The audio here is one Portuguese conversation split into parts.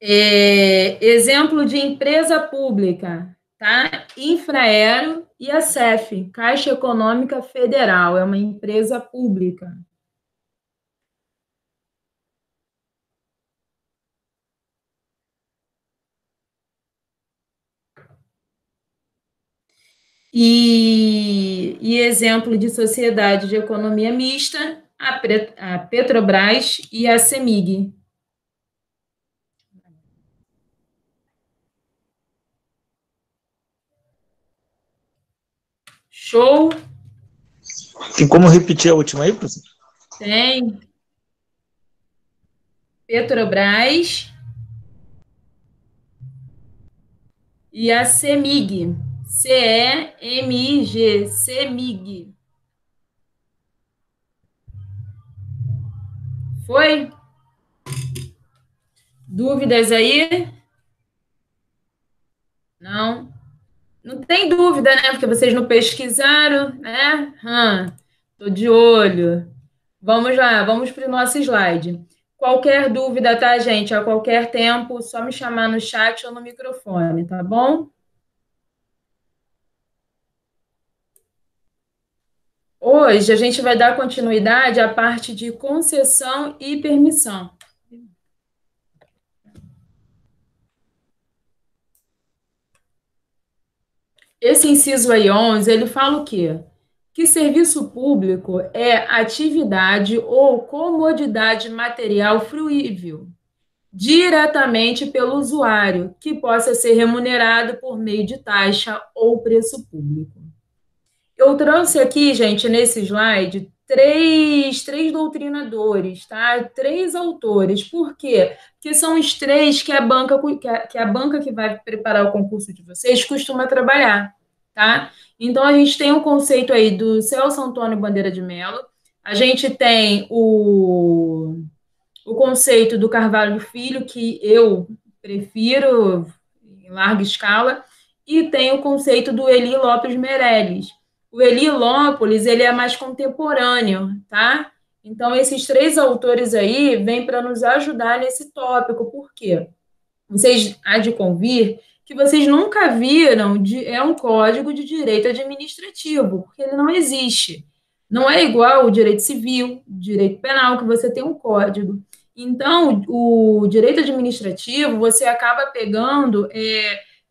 Exemplo de empresa pública, tá? Infraero e a CEF, Caixa Econômica Federal, é uma empresa pública. E exemplo de sociedade de economia mista, a Petrobras e a CEMIG. Show? Tem como repetir a última aí, professor? Tem. Petrobras e a CEMIG. CEMIG. CEMIG. Foi? Dúvidas aí? Não? Não tem dúvida, né? Porque vocês não pesquisaram, né? Tô de olho. Vamos lá, vamos para o nosso slide. Qualquer dúvida, tá, gente? A qualquer tempo, só me chamar no chat ou no microfone, tá bom? Hoje a gente vai dar continuidade à parte de concessão e permissão. Esse inciso aí 11, ele fala o quê? Que serviço público é atividade ou comodidade material fruível, diretamente pelo usuário, que possa ser remunerado por meio de taxa ou preço público. Eu trouxe aqui, gente, nesse slide, três doutrinadores, tá? Três autores. Por quê? Porque são os três que a banca que vai preparar o concurso de vocês costuma trabalhar, tá? Então, a gente tem um conceito aí do Celso Antônio Bandeira de Mello, a gente tem o conceito do Carvalho Filho, que eu prefiro em larga escala, e tem o conceito do Eli Lopes Meirelles. O Eli Lopes, ele é mais contemporâneo, tá? Então, esses três autores aí vêm para nos ajudar nesse tópico, por quê? Vocês há de convir que vocês nunca viram, é um código de direito administrativo, porque ele não existe. Não é igual o direito civil, direito penal, que você tem um código. Então, o direito administrativo, você acaba pegando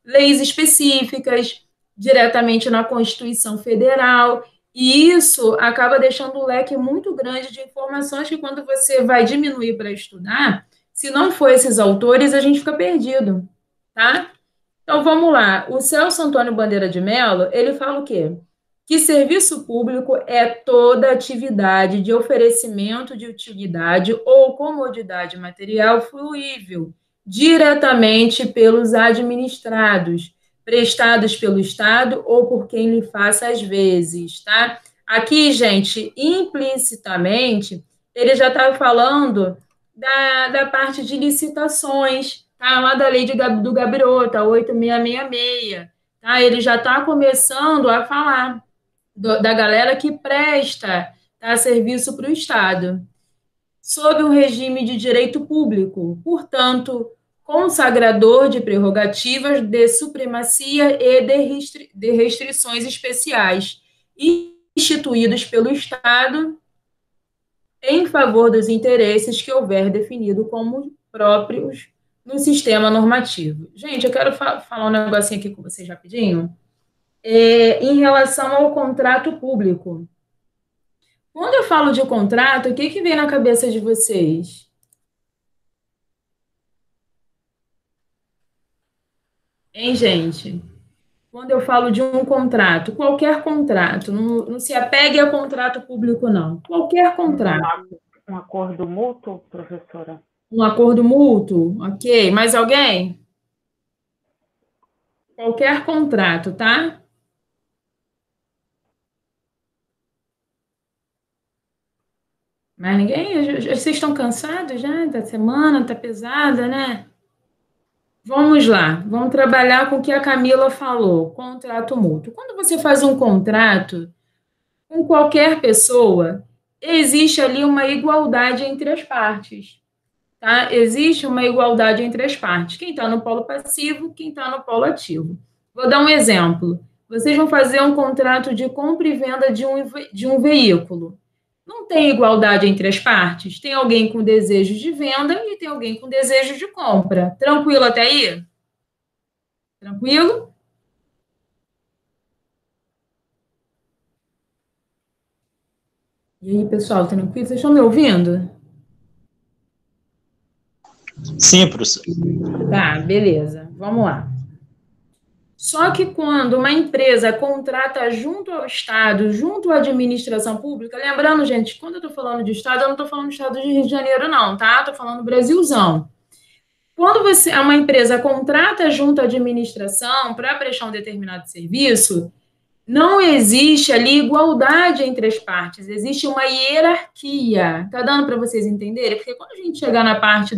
leis específicas diretamente na Constituição Federal, e isso acaba deixando um leque muito grande de informações que, quando você vai diminuir para estudar, se não for esses autores, a gente fica perdido, tá? Então, vamos lá. O Celso Antônio Bandeira de Mello, ele fala o quê? Que serviço público é toda atividade de oferecimento de utilidade ou comodidade material fruível, diretamente pelos administrados, prestados pelo Estado ou por quem lhe faça às vezes, tá? Aqui, gente, implicitamente, ele já está falando da parte de licitações, tá? Lá da lei do Gabirota, 8666, tá? Ele já está começando a falar da galera que presta, tá, serviço para o Estado, sob um regime de direito público, portanto, consagrador de prerrogativas de supremacia e de restrições especiais, instituídos pelo Estado em favor dos interesses que houver definido como próprios no sistema normativo. Gente, eu quero falar um negocinho aqui com vocês rapidinho. Em relação ao contrato público. Quando eu falo de contrato, o que vem na cabeça de vocês? Hein, gente? Quando eu falo de um contrato, qualquer contrato, não se apegue a contrato público, não. Qualquer contrato. Um acordo mútuo, professora? Um acordo mútuo, ok. Mais alguém? Qualquer contrato, tá? Mas ninguém? Vocês estão cansados já da semana? Tá pesada, né? Vamos lá, vamos trabalhar com o que a Camila falou, contrato mútuo. Quando você faz um contrato com qualquer pessoa, existe ali uma igualdade entre as partes, tá? Existe uma igualdade entre as partes. Quem está no polo passivo, quem está no polo ativo. Vou dar um exemplo. Vocês vão fazer um contrato de compra e venda de um veículo. Não tem igualdade entre as partes. Tem alguém com desejo de venda e tem alguém com desejo de compra. Tranquilo até aí? Tranquilo? E aí, pessoal, tranquilo? Vocês estão me ouvindo? Sim, professor. Tá, beleza. Vamos lá. Só que quando uma empresa contrata junto ao Estado, junto à administração pública, lembrando, gente, quando eu estou falando de Estado, eu não estou falando do Estado de Rio de Janeiro, não, tá? Estou falando Brasilzão. Quando uma empresa contrata junto à administração para prestar um determinado serviço, não existe ali igualdade entre as partes, existe uma hierarquia. Tá dando para vocês entenderem? Porque quando a gente chegar na parte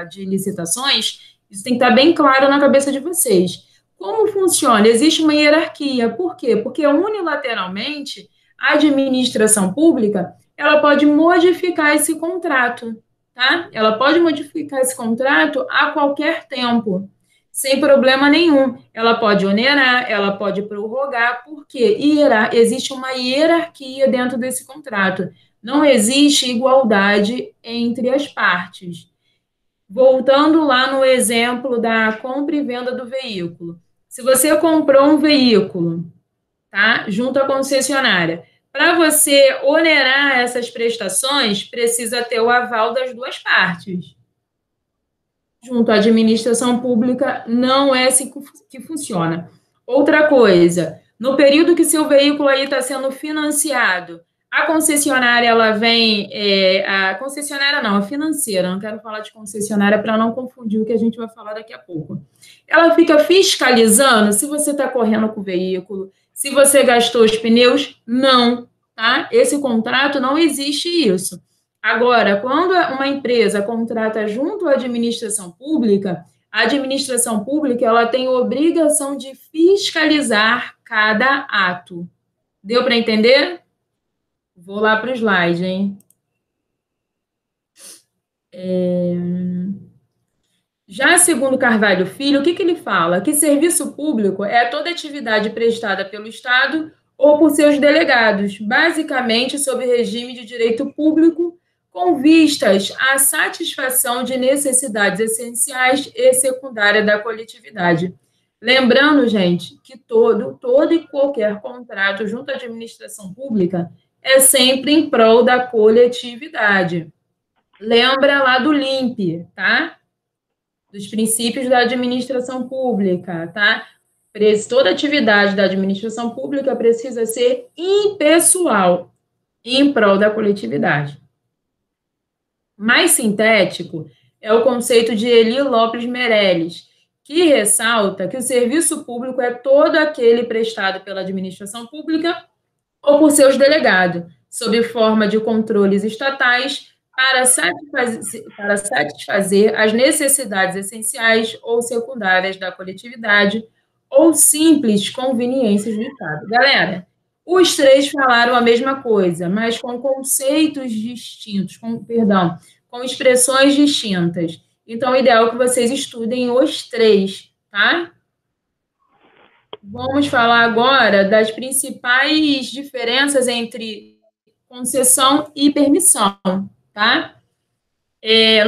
de licitações, isso tem que estar bem claro na cabeça de vocês. Como funciona? Existe uma hierarquia. Por quê? Porque unilateralmente a administração pública ela pode modificar esse contrato, tá? Ela pode modificar esse contrato a qualquer tempo, sem problema nenhum. Ela pode onerar, ela pode prorrogar, porque existe uma hierarquia dentro desse contrato. Não existe igualdade entre as partes. Voltando lá no exemplo da compra e venda do veículo. Se você comprou um veículo, tá, junto à concessionária, para você onerar essas prestações, precisa ter o aval das duas partes. Junto à administração pública, não é assim que funciona. Outra coisa, no período que seu veículo aí está sendo financiado, a concessionária, ela vem... a concessionária não, a financeira, não quero falar de concessionária para não confundir o que a gente vai falar daqui a pouco. Ela fica fiscalizando se você está correndo com o veículo, se você gastou os pneus, não, tá? Esse contrato não existe isso. Agora, quando uma empresa contrata junto à administração pública, a administração pública ela tem obrigação de fiscalizar cada ato. Deu para entender? Vou lá para o slide, hein? Já segundo Carvalho Filho, o que ele fala? Que serviço público é toda atividade prestada pelo Estado ou por seus delegados, basicamente sob regime de direito público, com vistas à satisfação de necessidades essenciais e secundárias da coletividade. Lembrando, gente, que todo e qualquer contrato junto à administração pública é sempre em prol da coletividade. Lembra lá do LIMP, tá? Dos princípios da administração pública, tá? Toda atividade da administração pública precisa ser impessoal, em prol da coletividade. Mais sintético é o conceito de Eli Lopes Meirelles, que ressalta que o serviço público é todo aquele prestado pela administração pública ou por seus delegados, sob forma de controles estatais, para satisfazer as necessidades essenciais ou secundárias da coletividade ou simples conveniências do Estado. Galera, os três falaram a mesma coisa, mas com conceitos distintos, com expressões distintas. Então, é ideal que vocês estudem os três, tá? Vamos falar agora das principais diferenças entre concessão e permissão, tá?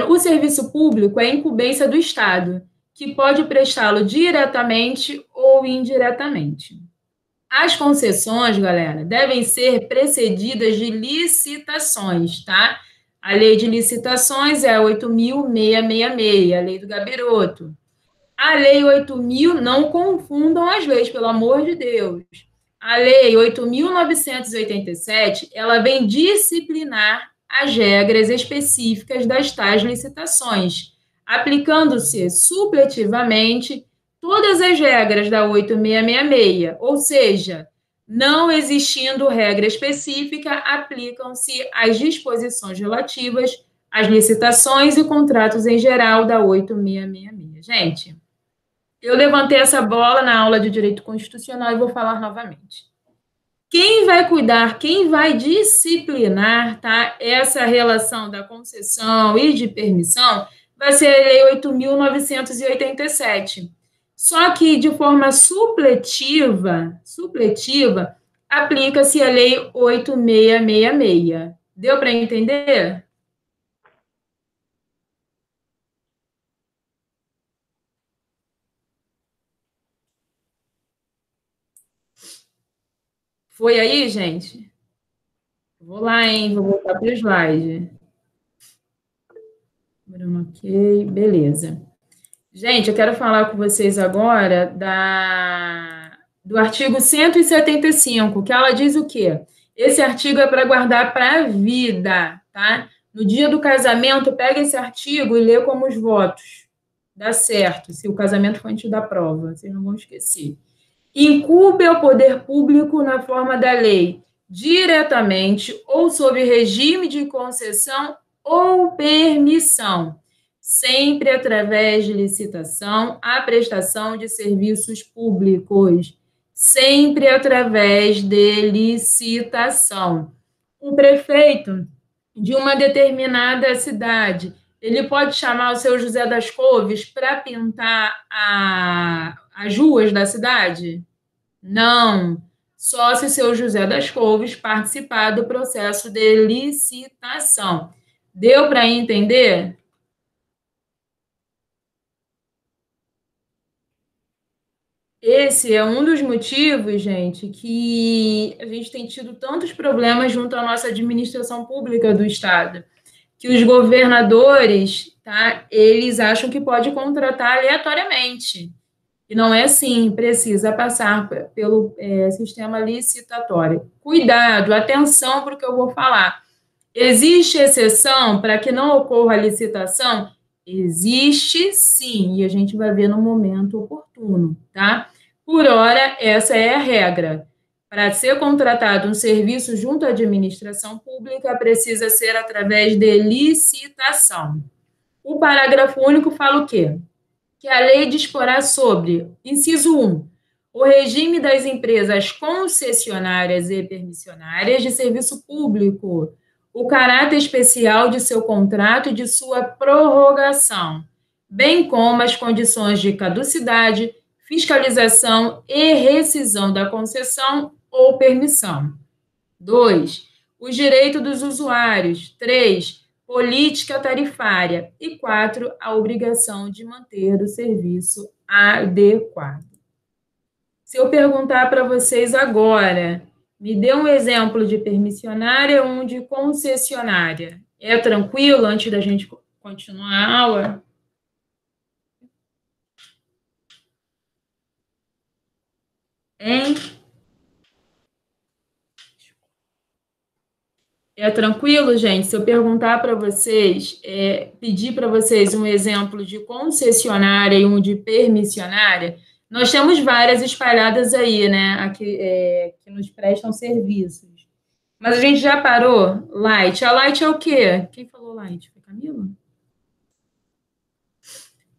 O serviço público é incumbência do Estado, que pode prestá-lo diretamente ou indiretamente. As concessões, galera, devem ser precedidas de licitações, tá? A lei de licitações é a 8.666, a lei do Gabiroto. A lei 8.000, não confundam as leis, pelo amor de Deus. A lei 8.987, ela vem disciplinar as regras específicas das tais licitações, aplicando-se supletivamente todas as regras da 8.666, ou seja, não existindo regra específica, aplicam-se as disposições relativas às licitações e contratos em geral da 8.666. Gente, eu levantei essa bola na aula de Direito Constitucional e vou falar novamente. Quem vai cuidar, quem vai disciplinar, tá, essa relação da concessão e de permissão vai ser a Lei 8.987. Só que, de forma supletiva, aplica-se a Lei 8.666. Deu para entender? Foi aí, gente? Vou lá, hein? Vou voltar para o slide. Ok, beleza. Gente, eu quero falar com vocês agora do artigo 175, que ela diz o quê? Esse artigo é para guardar para a vida, tá? No dia do casamento, pega esse artigo e lê como os votos. Dá certo, se o casamento for antes da prova, vocês não vão esquecer. Incumbe ao poder público na forma da lei, diretamente ou sob regime de concessão ou permissão, sempre através de licitação, a prestação de serviços públicos, sempre através de licitação. O prefeito de uma determinada cidade, ele pode chamar o seu José das Couves para pintar as ruas da cidade? Não. Só se o seu José das Couves participar do processo de licitação. Deu para entender? Esse é um dos motivos, gente, que a gente tem tido tantos problemas junto à nossa administração pública do Estado, que os governadores, tá, eles acham que pode contratar aleatoriamente. E não é assim, precisa passar pelo sistema licitatório. Cuidado, atenção para o que eu vou falar. Existe exceção para que não ocorra a licitação? Existe sim, e a gente vai ver no momento oportuno, tá? Por hora, essa é a regra. Para ser contratado um serviço junto à administração pública, precisa ser através de licitação. O parágrafo único fala o quê? Que a lei disporá sobre, inciso 1, o regime das empresas concessionárias e permissionárias de serviço público, o caráter especial de seu contrato e de sua prorrogação, bem como as condições de caducidade, fiscalização e rescisão da concessão ou permissão. 2, os direitos dos usuários. 3, política tarifária. E 4, a obrigação de manter o serviço adequado. Se eu perguntar para vocês agora, me dê um exemplo de permissionária e um de concessionária. É tranquilo antes da gente continuar a aula? Hein? É tranquilo, gente? Se eu perguntar para vocês, pedir para vocês um exemplo de concessionária e um de permissionária, nós temos várias espalhadas aí, né? Aqui, que nos prestam serviços. Mas a gente já parou? Light. A Light é o quê? Quem falou Light? Foi Camila?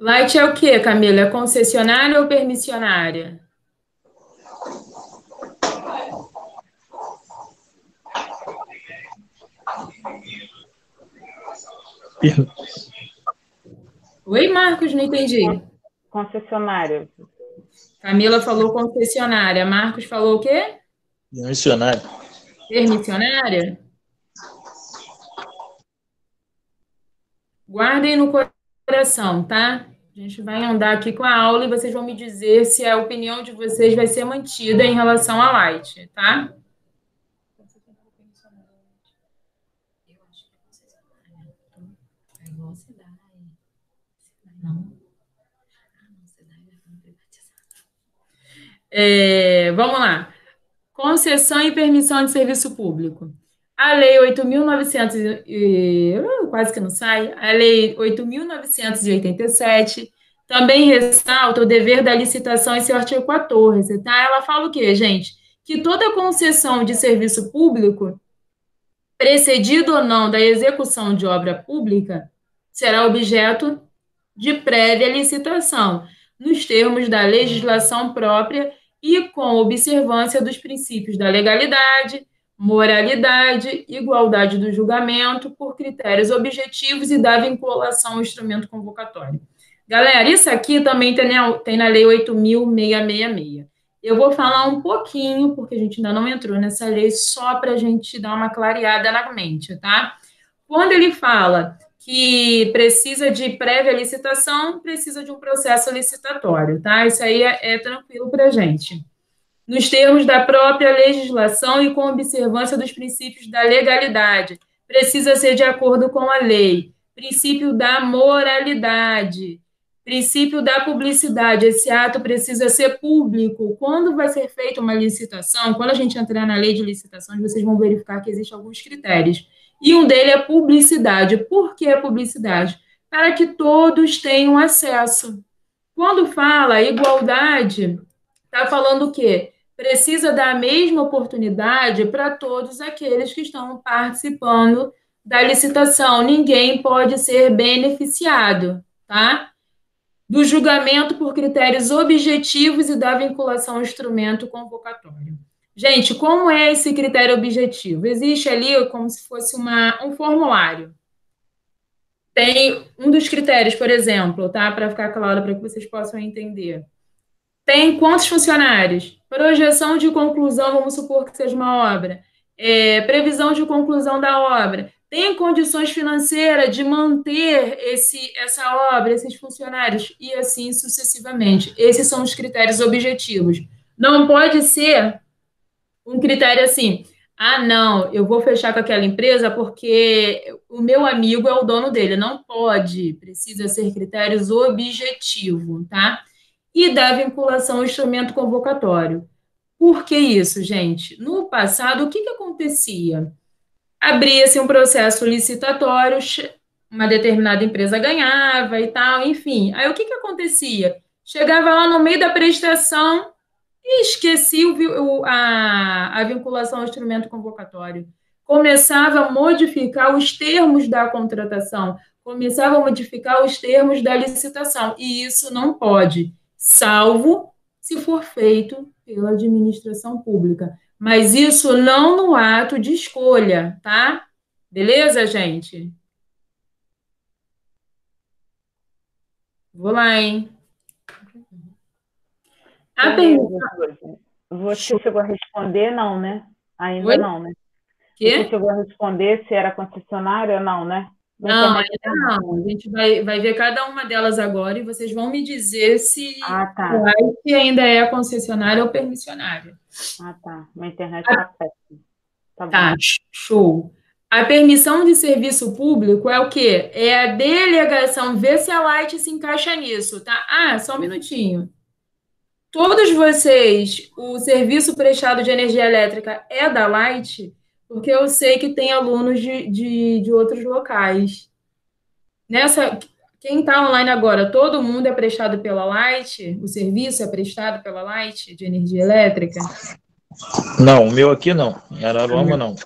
Light é o quê, Camila? É concessionária ou permissionária? Oi, Marcos, não entendi. Concessionária. Camila falou concessionária. Marcos falou o quê? Permissionária. Permissionária? Guardem no coração, tá? A gente vai andar aqui com a aula e vocês vão me dizer se a opinião de vocês vai ser mantida em relação à Light, tá? Vamos lá. Concessão e permissão de serviço público. A Lei 8.900, quase que não sai, a Lei 8.987 também ressalta o dever da licitação em seu artigo 14, tá? Ela fala o quê, gente? Que toda concessão de serviço público, precedido ou não da execução de obra pública, será objeto de prévia licitação, nos termos da legislação própria e com observância dos princípios da legalidade, moralidade, igualdade do julgamento por critérios objetivos e da vinculação ao instrumento convocatório. Galera, isso aqui também tem na Lei 8.666. Eu vou falar um pouquinho, porque a gente ainda não entrou nessa lei, só para a gente dar uma clareada na mente, tá? Quando ele fala que precisa de prévia licitação, precisa de um processo licitatório, tá? Isso aí é tranquilo para a gente. Nos termos da própria legislação e com observância dos princípios da legalidade, precisa ser de acordo com a lei. Princípio da moralidade, princípio da publicidade. Esse ato precisa ser público. Quando vai ser feita uma licitação, quando a gente entrar na lei de licitações, vocês vão verificar que existem alguns critérios. E um deles é publicidade. Por que a publicidade? Para que todos tenham acesso. Quando fala igualdade, está falando o quê? Precisa dar a mesma oportunidade para todos aqueles que estão participando da licitação. Ninguém pode ser beneficiado, tá? Do julgamento por critérios objetivos e da vinculação ao instrumento convocatório. Gente, como é esse critério objetivo? Existe ali como se fosse um formulário. Tem um dos critérios, por exemplo, tá? Para ficar claro, para que vocês possam entender. Tem quantos funcionários? Projeção de conclusão, vamos supor que seja uma obra. Previsão de conclusão da obra. Tem condições financeiras de manter essa obra, esses funcionários, e assim sucessivamente. Esses são os critérios objetivos. Não pode ser um critério assim, não, eu vou fechar com aquela empresa porque o meu amigo é o dono dele. Não pode, precisa ser critérios objetivos, tá? E da vinculação ao instrumento convocatório. Por que isso, gente? No passado, o que acontecia? Abria-se um processo licitatório, uma determinada empresa ganhava e tal, enfim. Aí o que acontecia? Chegava lá no meio da prestação e esquecia a vinculação ao instrumento convocatório. Começava a modificar os termos da contratação, começava a modificar os termos da licitação, e isso não pode, salvo se for feito pela administração pública. Mas isso não no ato de escolha, tá? Beleza, gente? Vou lá, hein? Você chegou a responder, não, né? Ainda Oi? não, né? Quê? Você chegou a responder se era concessionária ou não, né? Não, ainda não. A gente vai ver cada uma delas agora e vocês vão me dizer se tá. se ainda é concessionária ou permissionária. Tá. Minha internet está péssima. Tá bom. Tá, show. A permissão de serviço público é o quê? É a delegação. Vê se a Light se encaixa nisso, tá? Só um minutinho. Todos vocês, o serviço prestado de energia elétrica é da Light? Porque eu sei que tem alunos de outros locais. Quem está online agora, todo mundo é prestado pela Light? O serviço é prestado pela Light de energia elétrica? Não, o meu aqui não. Em Araruama, não.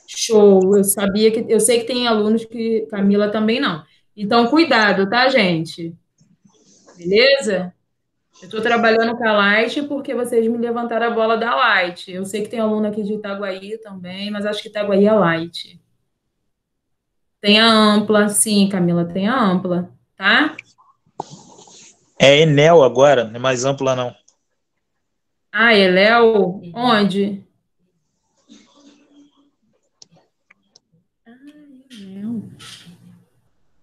Show. Eu sei que tem alunos que Camila também não. Então, cuidado, tá, gente? Beleza? Eu estou trabalhando com a Light porque vocês me levantaram a bola da Light. Eu sei que tem aluno aqui de Itaguaí também, mas acho que Itaguaí é Light. Tem a Ampla, sim, Camila, tem a Ampla, tá? É Enel agora, não é mais Ampla, não. Eléu? Onde? Eléu.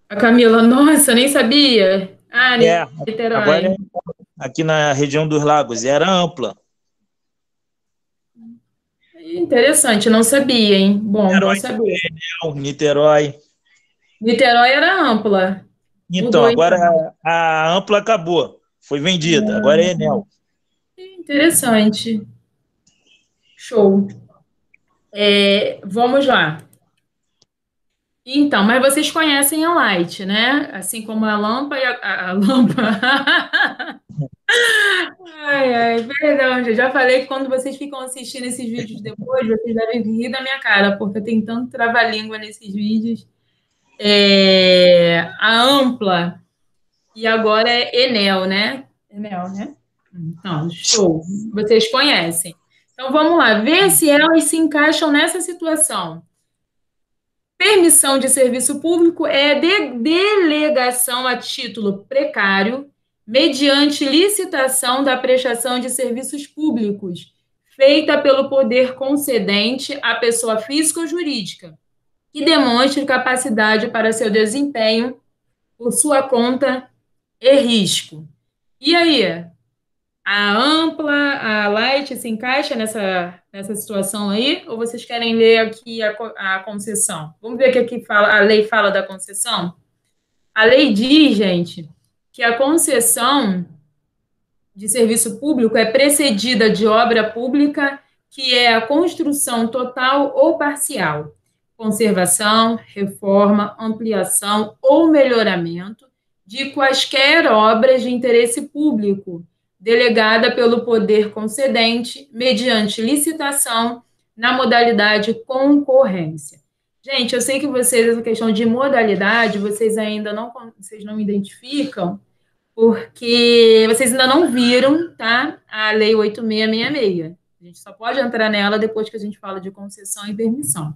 A Camila, nossa, nem sabia. Niterói. Agora aqui na região dos Lagos, era Ampla. Interessante, não sabia, hein? Bom saber. Enel, Niterói. Niterói era Ampla. Então, agora a Ampla acabou. Foi vendida, agora é Enel. Interessante. Show. Vamos lá. Então, mas vocês conhecem a Light, né? Assim como a Lampa e a Lampa. Perdão, gente. Já falei que quando vocês ficam assistindo esses vídeos depois, vocês devem rir da minha cara, porque eu tenho tanto trava-língua nesses vídeos. A Ampla e agora é Enel, né? Enel, né? Então, show. Vocês conhecem. Então, vamos lá, ver se elas se encaixam nessa situação. Permissão de serviço público é delegação a título precário, mediante licitação da prestação de serviços públicos, feita pelo poder concedente à pessoa física ou jurídica, que demonstre capacidade para seu desempenho por sua conta e risco. E aí? A Ampla, a Light se encaixa nessa situação aí? Ou vocês querem ler aqui a concessão? Vamos ver o que aqui fala, a lei fala da concessão? A lei diz, gente, que a concessão de serviço público é precedida de obra pública, que é a construção total ou parcial, conservação, reforma, ampliação ou melhoramento de quaisquer obras de interesse público, delegada pelo poder concedente, mediante licitação, na modalidade concorrência. Gente, eu sei que vocês, essa questão de modalidade, vocês não identificam, porque vocês ainda não viram, tá? A Lei 8666. A gente só pode entrar nela depois que a gente fala de concessão e permissão.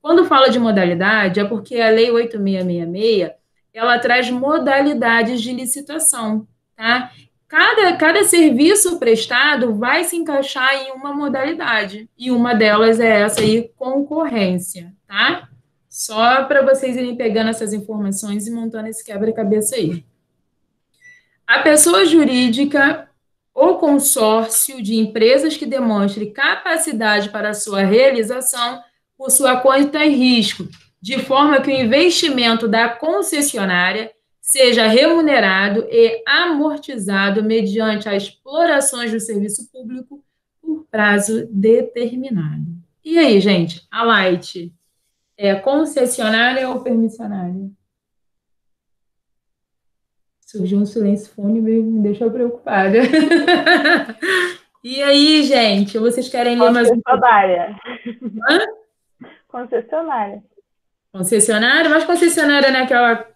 Quando fala de modalidade, é porque a Lei 8666, ela traz modalidades de licitação, tá? Cada serviço prestado vai se encaixar em uma modalidade, e uma delas é essa aí, concorrência, tá? Só para vocês irem pegando essas informações e montando esse quebra-cabeça aí. A pessoa jurídica ou consórcio de empresas que demonstre capacidade para sua realização por sua conta e risco, de forma que o investimento da concessionária seja remunerado e amortizado mediante as explorações do serviço público por prazo determinado. E aí, gente, a Light é concessionária ou permissionária? Surgiu um silêncio fúnebre, me deixou preocupada. E aí, gente, vocês querem ler mais um pouco? Concessionária. Concessionária? Mas concessionária não é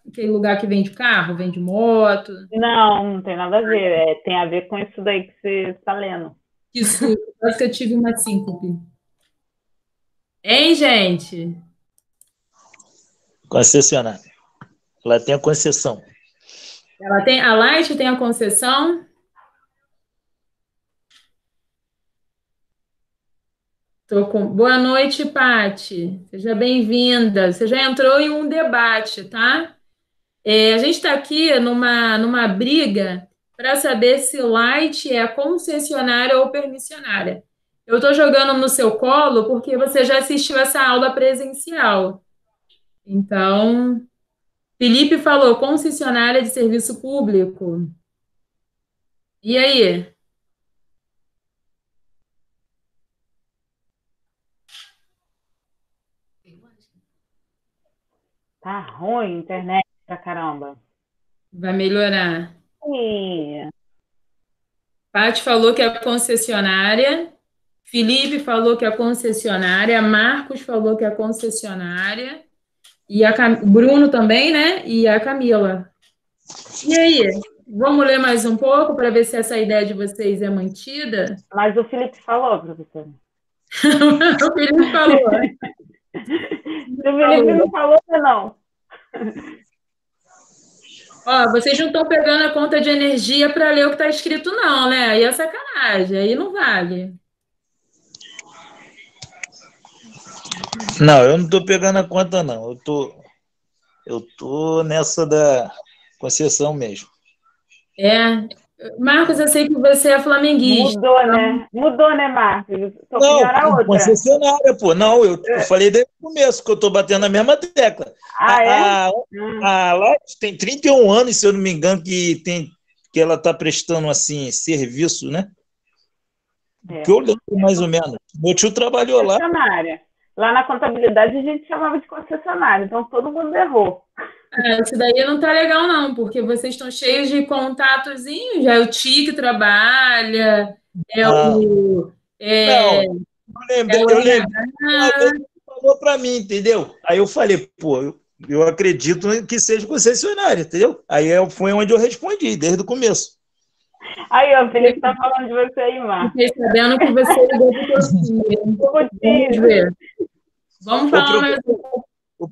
aquele lugar que vende carro, vende moto? Não tem nada a ver. Tem a ver com isso daí que você está lendo. Isso, quase que eu tive uma síncope. Hein, gente? Concessionária. Ela tem a concessão. A Light tem a concessão? Boa noite, Pati. Seja bem-vinda. Você já entrou em um debate, tá? A gente está aqui numa briga para saber se Light é concessionária ou permissionária. Eu estou jogando no seu colo porque você já assistiu essa aula presencial. Então, Felipe falou concessionária de serviço público. E aí? Tá ruim a internet pra caramba. Vai melhorar. Sim. Paty falou que é concessionária. Felipe falou que é concessionária. Marcos falou que é concessionária. E Bruno também, né? E a Camila. E aí? Vamos ler mais um pouco para ver se essa ideia de vocês é mantida? Mas o Felipe falou, professora. O Felipe falou. O Felipe não falou, não. Ó, vocês não estão pegando a conta de energia para ler o que está escrito, não, né? Aí é sacanagem, aí não vale. Não, eu não estou pegando a conta, não. Eu tô nessa da concessão mesmo. Marcos, eu sei que você é flamenguista. Mudou, né, Marcos? Não, concessionária, pô. Não, eu falei desde o começo que eu estou batendo na mesma tecla. A Light tem 31 anos, se eu não me engano, que ela está prestando assim, serviço, né? Que eu lembro mais ou menos. Meu tio trabalhou lá. Lá na contabilidade a gente chamava de concessionária, então todo mundo errou. Isso daí não tá legal, não, porque vocês estão cheios de contatozinhos, já é o Ti que trabalha, eu lembrei, falou para mim, entendeu? Aí eu falei, pô, eu acredito que seja concessionária, entendeu? Aí foi onde eu respondi, desde o começo. Aí, ó, o Felipe tá falando de você aí, Mar. Fiquei sabendo que você Vamos ver. Vamos falar mais um pouco.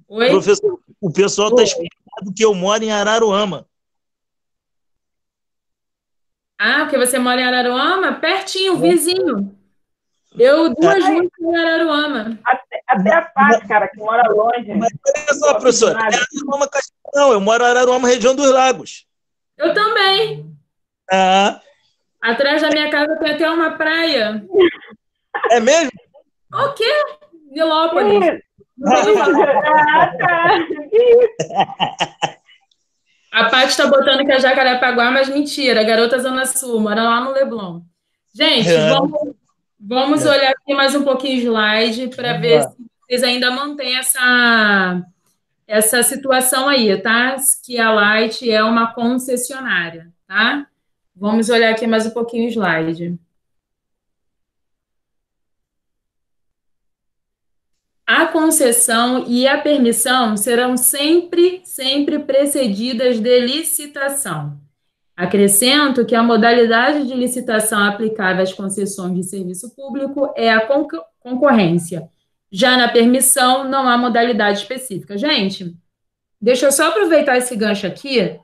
Oi? Professor, o pessoal está explicando que eu moro em Araruama. Ah, porque você mora em Araruama? Pertinho, vizinho. Eu, 2 ruas em Araruama. Até a Paz, cara, que mora longe. Mas olha só, professor, é Araruama, não, eu moro em Araruama, região dos Lagos. Eu também. Ah. Atrás da minha casa tem até uma praia. É mesmo? O quê? Nilópolis. A Paty está botando que é Jacarepaguá, mas mentira, garota Zona Sul, mora lá no Leblon. Gente, vamos olhar aqui mais um pouquinho o slide para ver se vocês ainda mantêm essa situação aí, tá? Que a Light é uma concessionária, tá? Vamos olhar aqui mais um pouquinho o slide. A concessão e a permissão serão sempre precedidas de licitação. Acrescento que a modalidade de licitação aplicável às concessões de serviço público é a concorrência. Já na permissão, não há modalidade específica. Gente, deixa eu só aproveitar esse gancho aqui,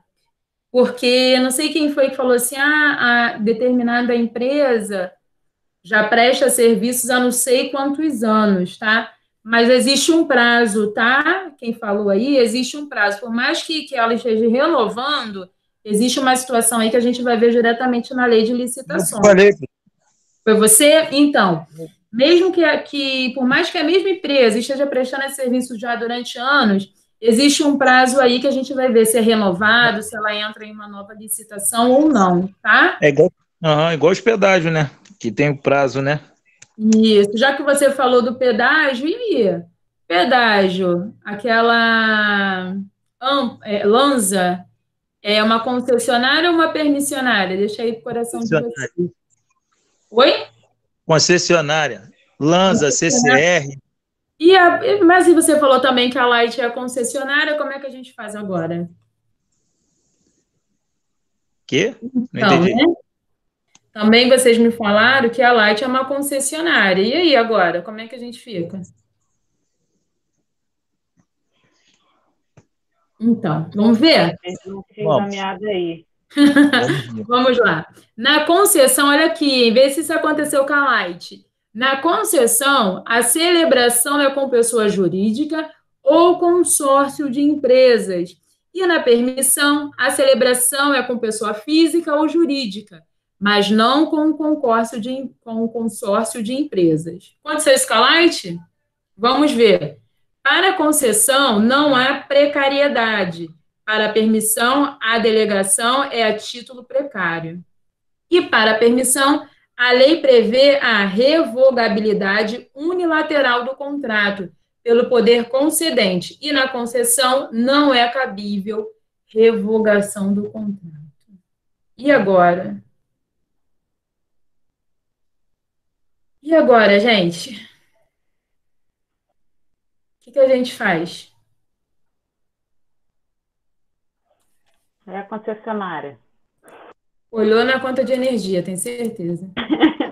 porque não sei quem foi que falou assim, a determinada empresa já presta serviços há não sei quantos anos, tá? Mas existe um prazo, tá? Quem falou aí, existe um prazo. Por mais que ela esteja renovando, existe uma situação aí que a gente vai ver diretamente na lei de licitações. Foi você? Então, mesmo que por mais que a mesma empresa esteja prestando esse serviço já durante anos, existe um prazo aí que a gente vai ver se é renovado, se ela entra em uma nova licitação ou não, tá? É igual hospedagem, né? Que tem o prazo, né? Isso. Já que você falou do pedágio, e aí? Pedágio, aquela Lanza, é uma concessionária ou uma permissionária? Deixa aí o coração de vocês. Oi? Concessionária. Lanza, CCR. Mas e você falou também que a Light é a concessionária, como é que a gente faz agora? Quê? Não Então, entendi. né? Também vocês me falaram que a Light é uma concessionária. E aí agora, como é que a gente fica? Então, vamos ver? Vamos lá. Na concessão, olha aqui, vê se isso aconteceu com a Light. Na concessão, a celebração é com pessoa jurídica ou consórcio de empresas. E na permissão, a celebração é com pessoa física ou jurídica, mas não com o consórcio de empresas. Aconteceu isso com a Light? Vamos ver. Para a concessão, não há precariedade. Para a permissão, a delegação é a título precário. E para a permissão, a lei prevê a revogabilidade unilateral do contrato pelo poder concedente. E na concessão, não é cabível revogação do contrato. E agora? E agora, gente? O que a gente faz? É a concessionária. Olhou na conta de energia, tem certeza?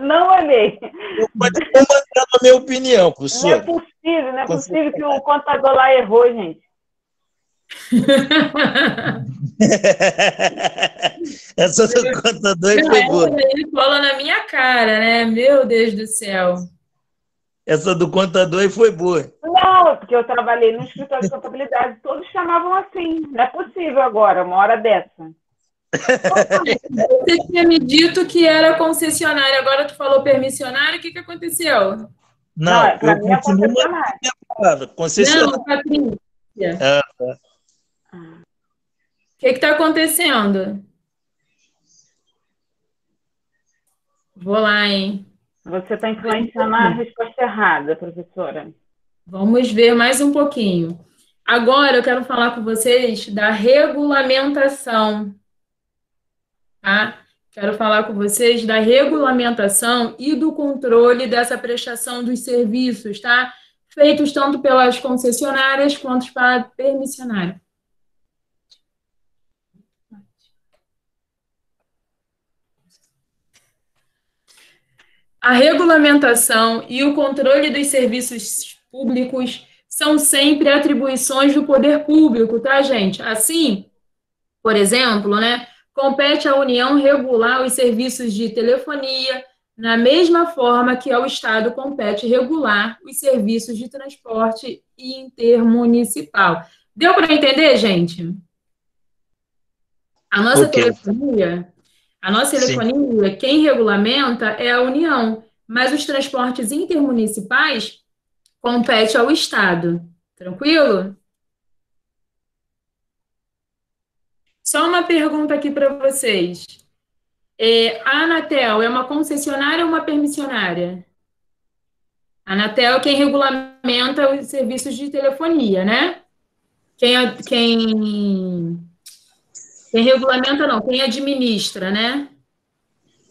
Não olhei. Eu continuo mantendo a minha opinião, professor. Não é possível que o contador lá errou, gente. Essa do contador foi boa. Ele cola na minha cara, né? Meu Deus do céu. Essa do contador foi boa. Não, porque eu trabalhei no escritório de contabilidade, todos chamavam assim. Não é possível agora, uma hora dessa. Você tinha me dito que era concessionária, agora tu falou permissionária, o que aconteceu? Não, eu continuo mantendo a minha palavra. Concessionária. Não, Patrícia. O que está acontecendo? Vou lá, hein? Você está influenciando a resposta errada, professora. Vamos ver mais um pouquinho. Agora eu quero falar com vocês da regulamentação. Tá? Quero falar com vocês da regulamentação e do controle dessa prestação dos serviços, tá? Feitos tanto pelas concessionárias quanto para permissionárias. A regulamentação e o controle dos serviços públicos são sempre atribuições do poder público, tá, gente? Assim, por exemplo, né, compete à União regular os serviços de telefonia, na mesma forma que ao Estado compete regular os serviços de transporte intermunicipal. Deu para entender, gente? A nossa telefonia, quem regulamenta é a União, mas os transportes intermunicipais compete ao Estado. Tranquilo? Só uma pergunta aqui para vocês. A Anatel é uma concessionária ou uma permissionária? A Anatel é quem regulamenta os serviços de telefonia, né? Quem regulamenta não, quem administra, né?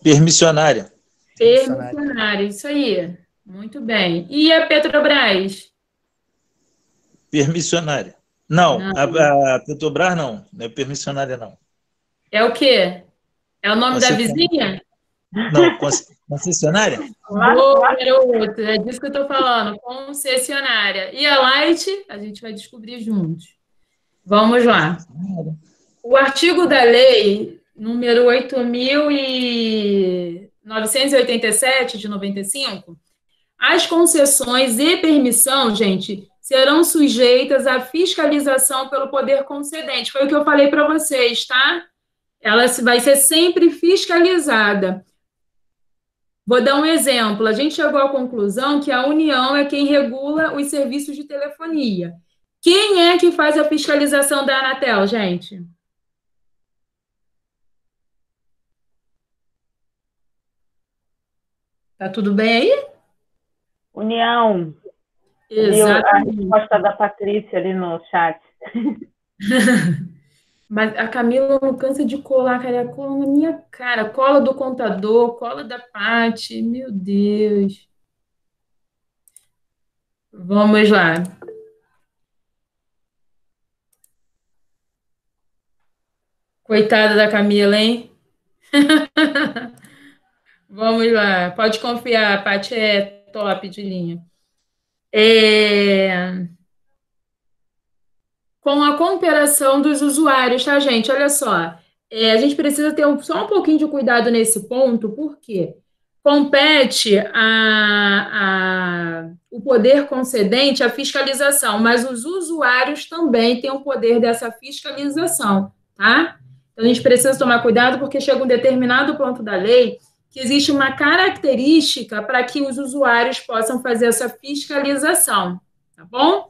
Permissionária. Permissionária, isso aí. Muito bem. E a Petrobras? Permissionária. Não. A Petrobras não é permissionária, não. É o quê? É o nome da vizinha? Não, concessionária? Garoto, é disso que eu estou falando, concessionária. E a Light, a gente vai descobrir juntos. Vamos lá. O artigo da lei número 8.987, de 95, as concessões e permissão, gente, serão sujeitas à fiscalização pelo poder concedente. Foi o que eu falei para vocês, tá? Ela vai ser sempre fiscalizada. Vou dar um exemplo. A gente chegou à conclusão que a União é quem regula os serviços de telefonia. Quem é que faz a fiscalização da Anatel, gente? Tá tudo bem aí? União. Exatamente. A resposta da Patrícia ali no chat. Mas a Camila não cansa de colar, cara, cola na minha cara, cola do contador, cola da Paty, meu Deus. Vamos lá. Coitada da Camila, hein? Vamos lá, pode confiar, a Paty é top de linha. Com a cooperação dos usuários, tá, gente? Olha só, a gente precisa ter só um pouquinho de cuidado nesse ponto, porque compete o poder concedente a fiscalização, mas os usuários também têm o poder dessa fiscalização, tá? Então, a gente precisa tomar cuidado, porque chega um determinado ponto da lei que existe uma característica para que os usuários possam fazer essa fiscalização, tá bom?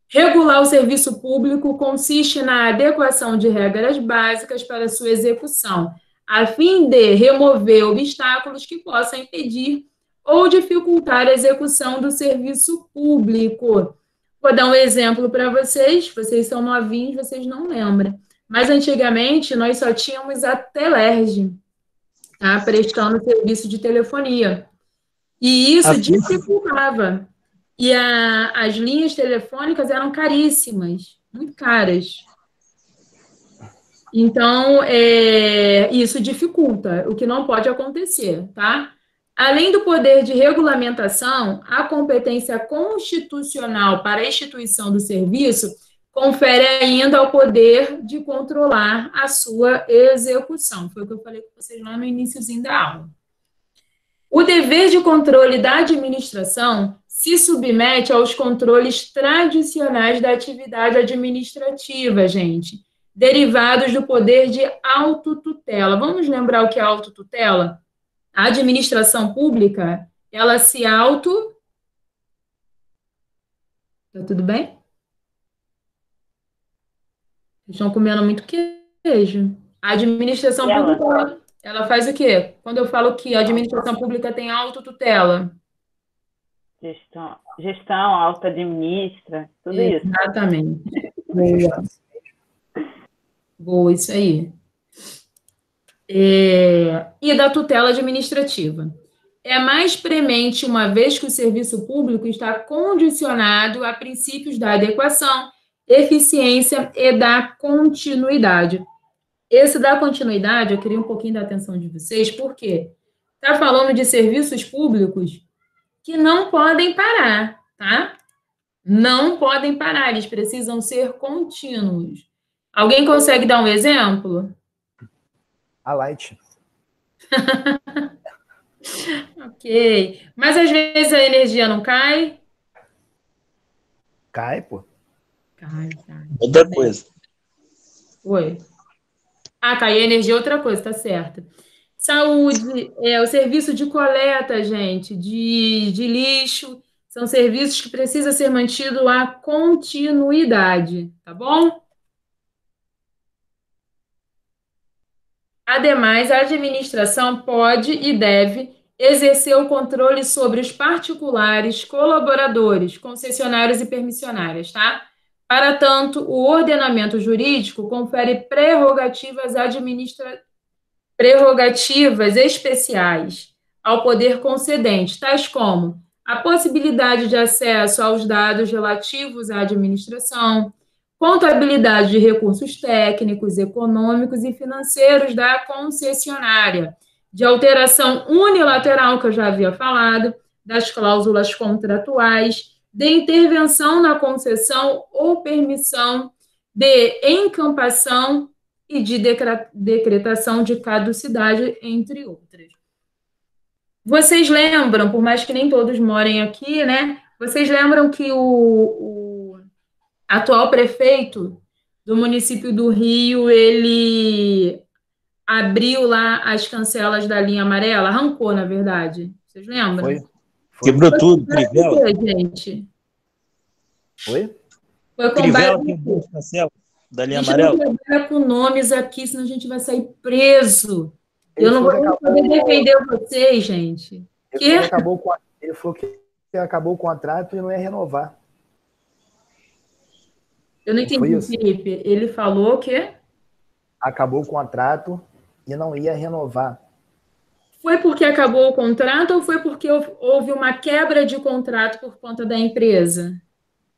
Regular o serviço público consiste na adequação de regras básicas para sua execução, a fim de remover obstáculos que possam impedir ou dificultar a execução do serviço público. Vou dar um exemplo para vocês são novinhos, vocês não lembram, mas antigamente nós só tínhamos a Telerge, tá, prestando serviço de telefonia, e isso dificultava. E as linhas telefônicas eram caríssimas, muito caras. Então, isso dificulta, o que não pode acontecer, tá? Além do poder de regulamentação, a competência constitucional para a instituição do serviço confere ainda ao poder de controlar a sua execução. Foi o que eu falei com vocês lá no iniciozinho da aula. O dever de controle da administração se submete aos controles tradicionais da atividade administrativa, gente, derivados do poder de autotutela. Vamos lembrar o que é autotutela? A administração pública, ela se auto... Tá tudo bem? Estão comendo muito queijo. A administração pública, ela faz o quê? Quando eu falo que a administração pública tem autotutela... Gestão, auto-administra, tudo isso. Exatamente. Boa, isso aí. E da tutela administrativa. É mais premente uma vez que o serviço público está condicionado a princípios da adequação, eficiência e da continuidade. Esse da continuidade, eu queria um pouquinho da atenção de vocês, por quê? Está falando de serviços públicos que não podem parar, tá? Não podem parar, eles precisam ser contínuos. Alguém consegue dar um exemplo? A Light. Ok. Mas às vezes a energia não cai? Cai, pô. Cai. Outra coisa. Oi. Cair a energia é outra coisa, tá certo. Saúde, o serviço de coleta, gente, de lixo, são serviços que precisam ser mantidos a continuidade, tá bom? Ademais, a administração pode e deve exercer o controle sobre os particulares, colaboradores, concessionários e permissionárias, tá? Para tanto, o ordenamento jurídico confere prerrogativas especiais ao poder concedente, tais como a possibilidade de acesso aos dados relativos à administração, contabilidade de recursos técnicos, econômicos e financeiros da concessionária, de alteração unilateral, que eu já havia falado, das cláusulas contratuais, de intervenção na concessão ou permissão, de encampação e de decretação de caducidade, entre outras. Vocês lembram, por mais que nem todos morem aqui, né? Vocês lembram que o atual prefeito do município do Rio, ele abriu lá as cancelas da linha amarela? Arrancou, na verdade. Vocês lembram? Foi. Quebrou tudo, Crivella. Gente. Foi? Foi com Crivella quebrou as cancelas da linha amarela. A gente não trabalha com nomes aqui, senão a gente vai sair preso. Eu não vou poder defender vocês, gente. Ele falou que acabou o contrato e não ia renovar. Eu não entendi, Felipe. Ele falou que acabou o contrato e não ia renovar. Foi porque acabou o contrato ou foi porque houve uma quebra de contrato por conta da empresa?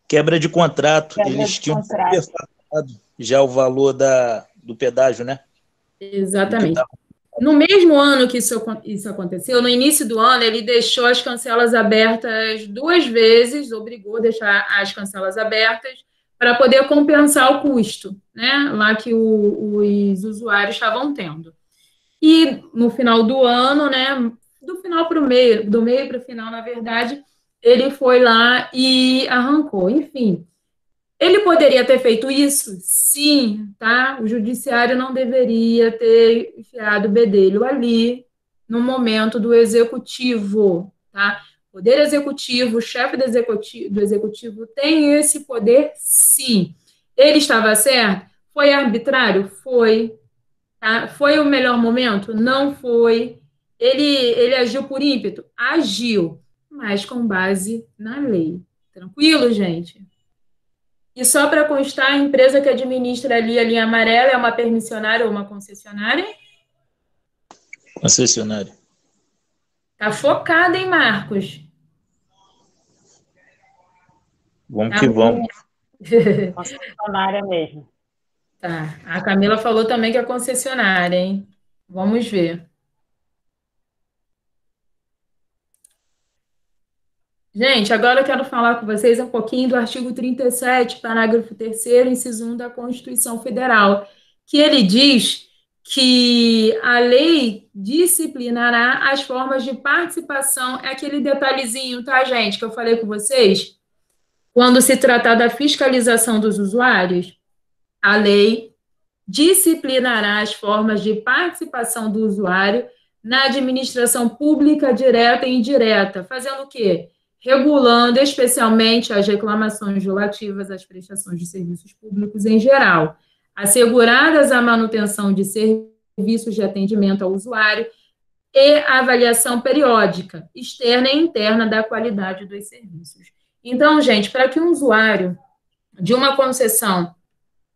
Quebra de contrato. Eles tinham conversado já o valor do pedágio, né? Exatamente. No mesmo ano que isso aconteceu, no início do ano, ele deixou as cancelas abertas 2 vezes, obrigou a deixar as cancelas abertas para poder compensar o custo, né, lá que os usuários estavam tendo. E no final do ano, né, do final para o meio, do meio para o final, na verdade, ele foi lá e arrancou. Enfim, ele poderia ter feito isso? Sim, tá? O judiciário não deveria ter enfiado o bedelho ali no momento do executivo, tá? O poder executivo, o chefe do executivo tem esse poder, sim. Ele estava certo? Foi arbitrário? Foi. Tá? Foi o melhor momento? Não foi. Ele agiu por ímpeto? Agiu, mas com base na lei. Tranquilo, gente? E só para constar, a empresa que administra ali a linha amarela é uma permissionária ou uma concessionária? Concessionária. Tá focada, hein, Marcos? Vamos que vamos. Concessionária mesmo. Tá. A Camila falou também que é concessionária, hein? Vamos ver. Gente, agora eu quero falar com vocês um pouquinho do artigo 37, parágrafo 3º, inciso 1 da Constituição Federal, que ele diz que a lei disciplinará as formas de participação, é aquele detalhezinho, tá, gente, que eu falei com vocês? Quando se tratar da fiscalização dos usuários, a lei disciplinará as formas de participação do usuário na administração pública direta e indireta, fazendo o quê? Regulando especialmente as reclamações relativas às prestações de serviços públicos em geral, asseguradas a manutenção de serviços de atendimento ao usuário e a avaliação periódica, externa e interna da qualidade dos serviços. Então, gente, para que um usuário de uma concessão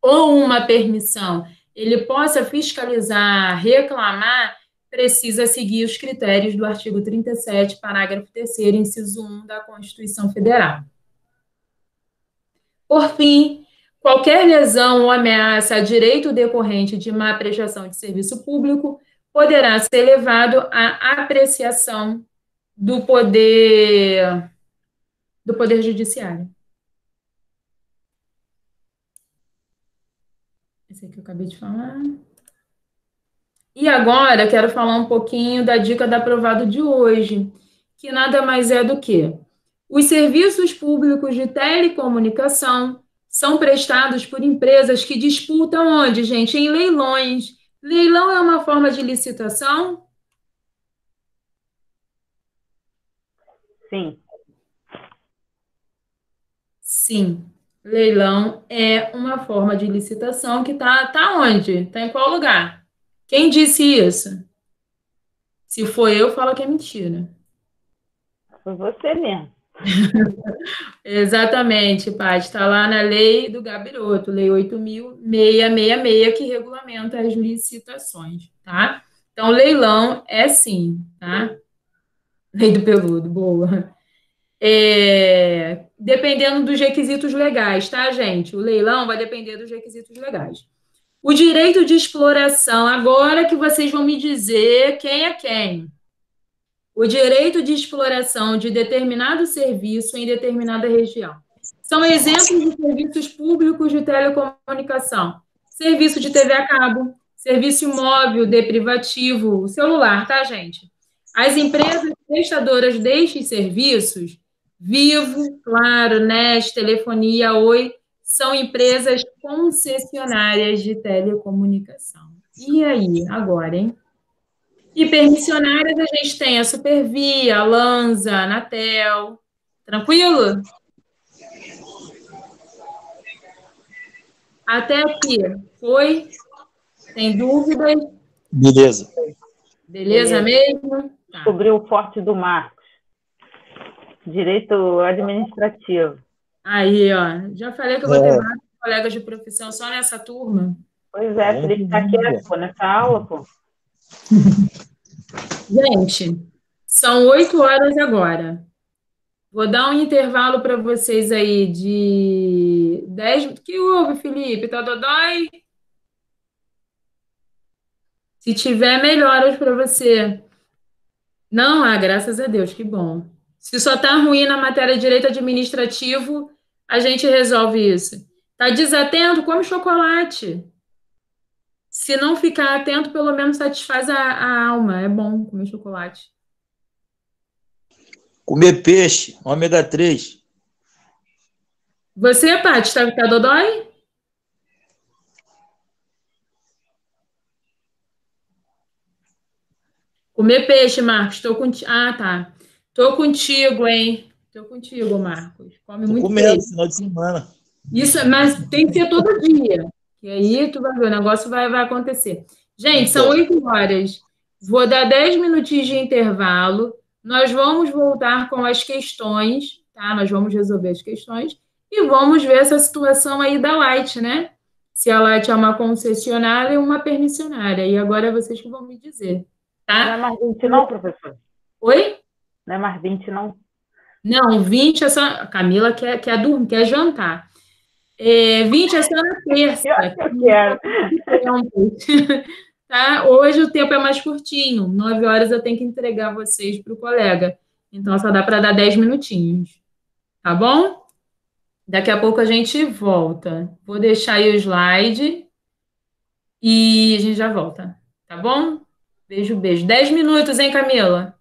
ou uma permissão ele possa fiscalizar, reclamar, precisa seguir os critérios do artigo 37, parágrafo 3º, inciso 1 da Constituição Federal. Por fim, qualquer lesão ou ameaça a direito decorrente de má prestação de serviço público poderá ser levado à apreciação do Poder Judiciário. Esse aqui eu acabei de falar. E agora quero falar um pouquinho da dica da aprovado de hoje, que nada mais é do que os serviços públicos de telecomunicação são prestados por empresas que disputam onde, gente? Em leilões. Leilão é uma forma de licitação? Sim. Sim. Leilão é uma forma de licitação que tá onde? Está em qual lugar? Quem disse isso? Se for eu, falo que é mentira. Foi você mesmo. Exatamente, Paty. Está lá na lei do Gabiroto, lei 8.666, que regulamenta as licitações, tá? Então, leilão é sim, tá? Lei do peludo, boa. Dependendo dos requisitos legais, tá, gente? O leilão vai depender dos requisitos legais. O direito de exploração, agora que vocês vão me dizer quem é quem. O direito de exploração de determinado serviço em determinada região. São exemplos de serviços públicos de telecomunicação. Serviço de TV a cabo, serviço móvel de privativo, celular, tá, gente? As empresas prestadoras destes serviços, Vivo, Claro, NET, Telefonia, Oi, são empresas concessionárias de telecomunicação. E aí, agora, hein? E permissionárias a gente tem a Supervia, a Lanza, a Anatel. Tranquilo? Até aqui. Foi? Tem dúvidas? Beleza. Beleza mesmo? Tá. Descobriu o forte do Marcos. Direito administrativo. Aí, ó. Já falei que eu vou ter vários colegas de profissão só nessa turma. Pois é, Felipe tá quieto, pô, nessa aula, pô. Gente, são 8 horas agora. Vou dar um intervalo para vocês aí de 10. Que houve, Felipe? Tá dodói? Se tiver, melhoras para você. Não, graças a Deus, que bom. Se só tá ruim na matéria de direito administrativo, a gente resolve isso. Tá desatento? Come chocolate. Se não ficar atento, pelo menos satisfaz a alma. É bom comer chocolate. Comer peixe, ômega 3. Você, Paty, tá dodói? Comer peixe, Marcos. Tô contigo. Ah, tá. Tô contigo, hein? Tô contigo, Marcos. Come Tô muito comendo peixe. final de semana. Isso, mas tem que ser todo dia. E aí tu vai ver, o negócio vai acontecer. Gente, são 8 horas. Vou dar 10 minutinhos de intervalo. Nós vamos voltar com as questões, tá? Nós vamos resolver as questões e vamos ver essa situação aí da Light, né? Se a Light é uma concessionária ou uma permissionária. E agora é vocês que vão me dizer, tá? Não é mais 20 não, professor? Oi? Não é mais 20 não? Não, 20 é só... A Camila quer dormir, quer jantar. 20 é só na terça. Eu quero. Tá? Hoje o tempo é mais curtinho. 9 horas eu tenho que entregar vocês para o colega. Então só dá para dar 10 minutinhos. Tá bom? Daqui a pouco a gente volta. Vou deixar aí o slide e a gente já volta. Tá bom? Beijo, beijo. 10 minutos, hein, Camila?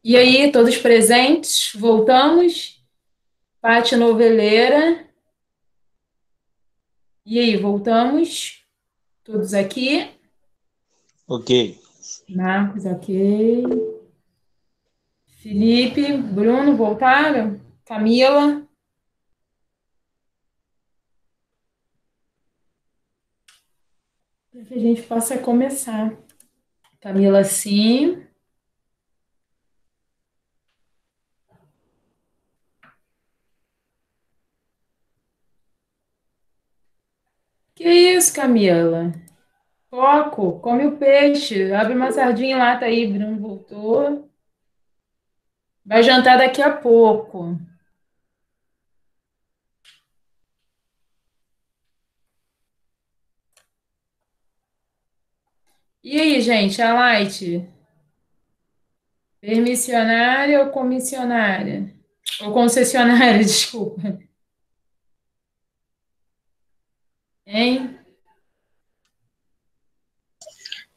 E aí, todos presentes? Voltamos? Pati Noveleira. E aí, voltamos? Todos aqui? Ok. Marcos, ok. Felipe, Bruno, voltaram? Camila? Para que a gente possa começar. Camila, sim. Que isso, Camila? Foco, come o peixe. Abre uma sardinha em lata aí, Bruno voltou. Vai jantar daqui a pouco. E aí, gente, a Light? Permissionária ou comissionária? Ou concessionária, desculpa. Hein?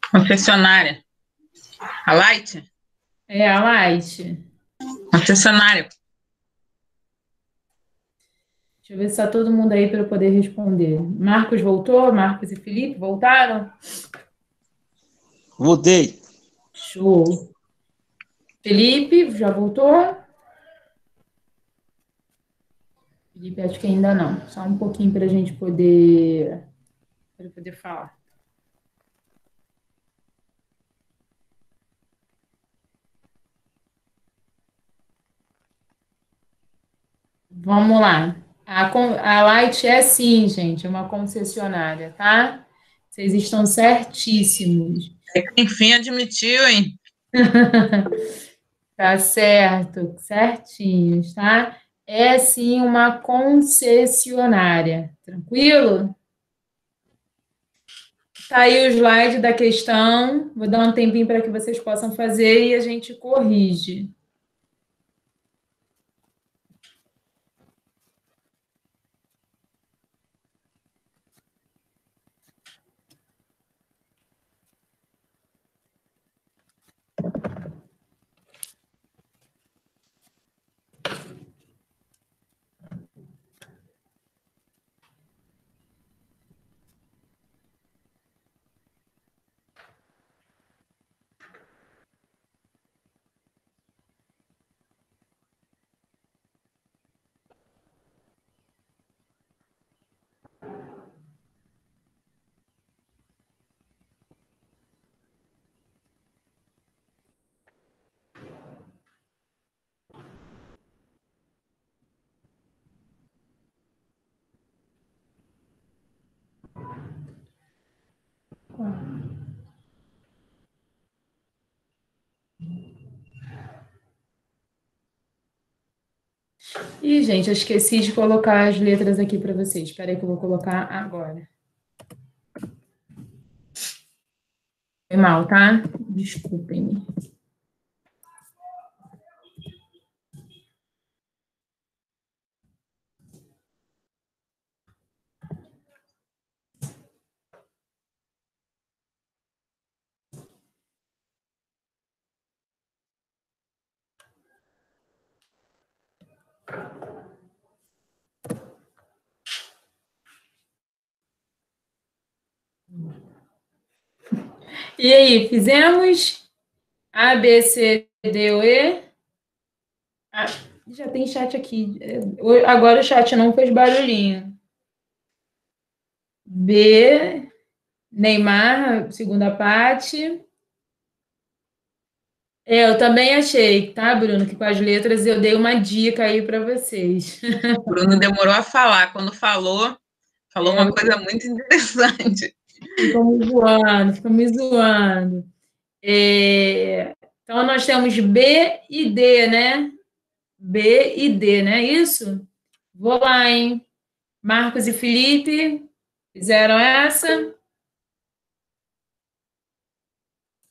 Concessionária. A Light? É, a Light. Concessionária. Deixa eu ver se está todo mundo aí para eu poder responder. Marcos voltou? Marcos e Felipe voltaram? Voltei. Show. Felipe, já voltou? Felipe, acho que ainda não. Só um pouquinho para a gente poder falar. Vamos lá. A Light é sim, gente, é uma concessionária, tá? Vocês estão certíssimos. Enfim, admitiu, hein? Tá certo, certinhos, tá? É sim uma concessionária. Tranquilo? Tá aí o slide da questão. Vou dar um tempinho para que vocês possam fazer e a gente corrige. Ih, gente, eu esqueci de colocar as letras aqui para vocês. Espera aí que eu vou colocar agora. Foi mal, tá? Desculpem-me. E aí, fizemos A, B, C, D, ou E? Ah, já tem chat aqui. Agora o chat não fez barulhinho. B, Neymar, segunda parte. Eu também achei, tá, Bruno, que com as letras eu dei uma dica aí para vocês. O Bruno demorou a falar. Quando falou uma coisa muito interessante. Ficam me zoando. Então, nós temos B e D, né? B e D, não é isso? Vou lá, hein? Marcos e Felipe, fizeram essa?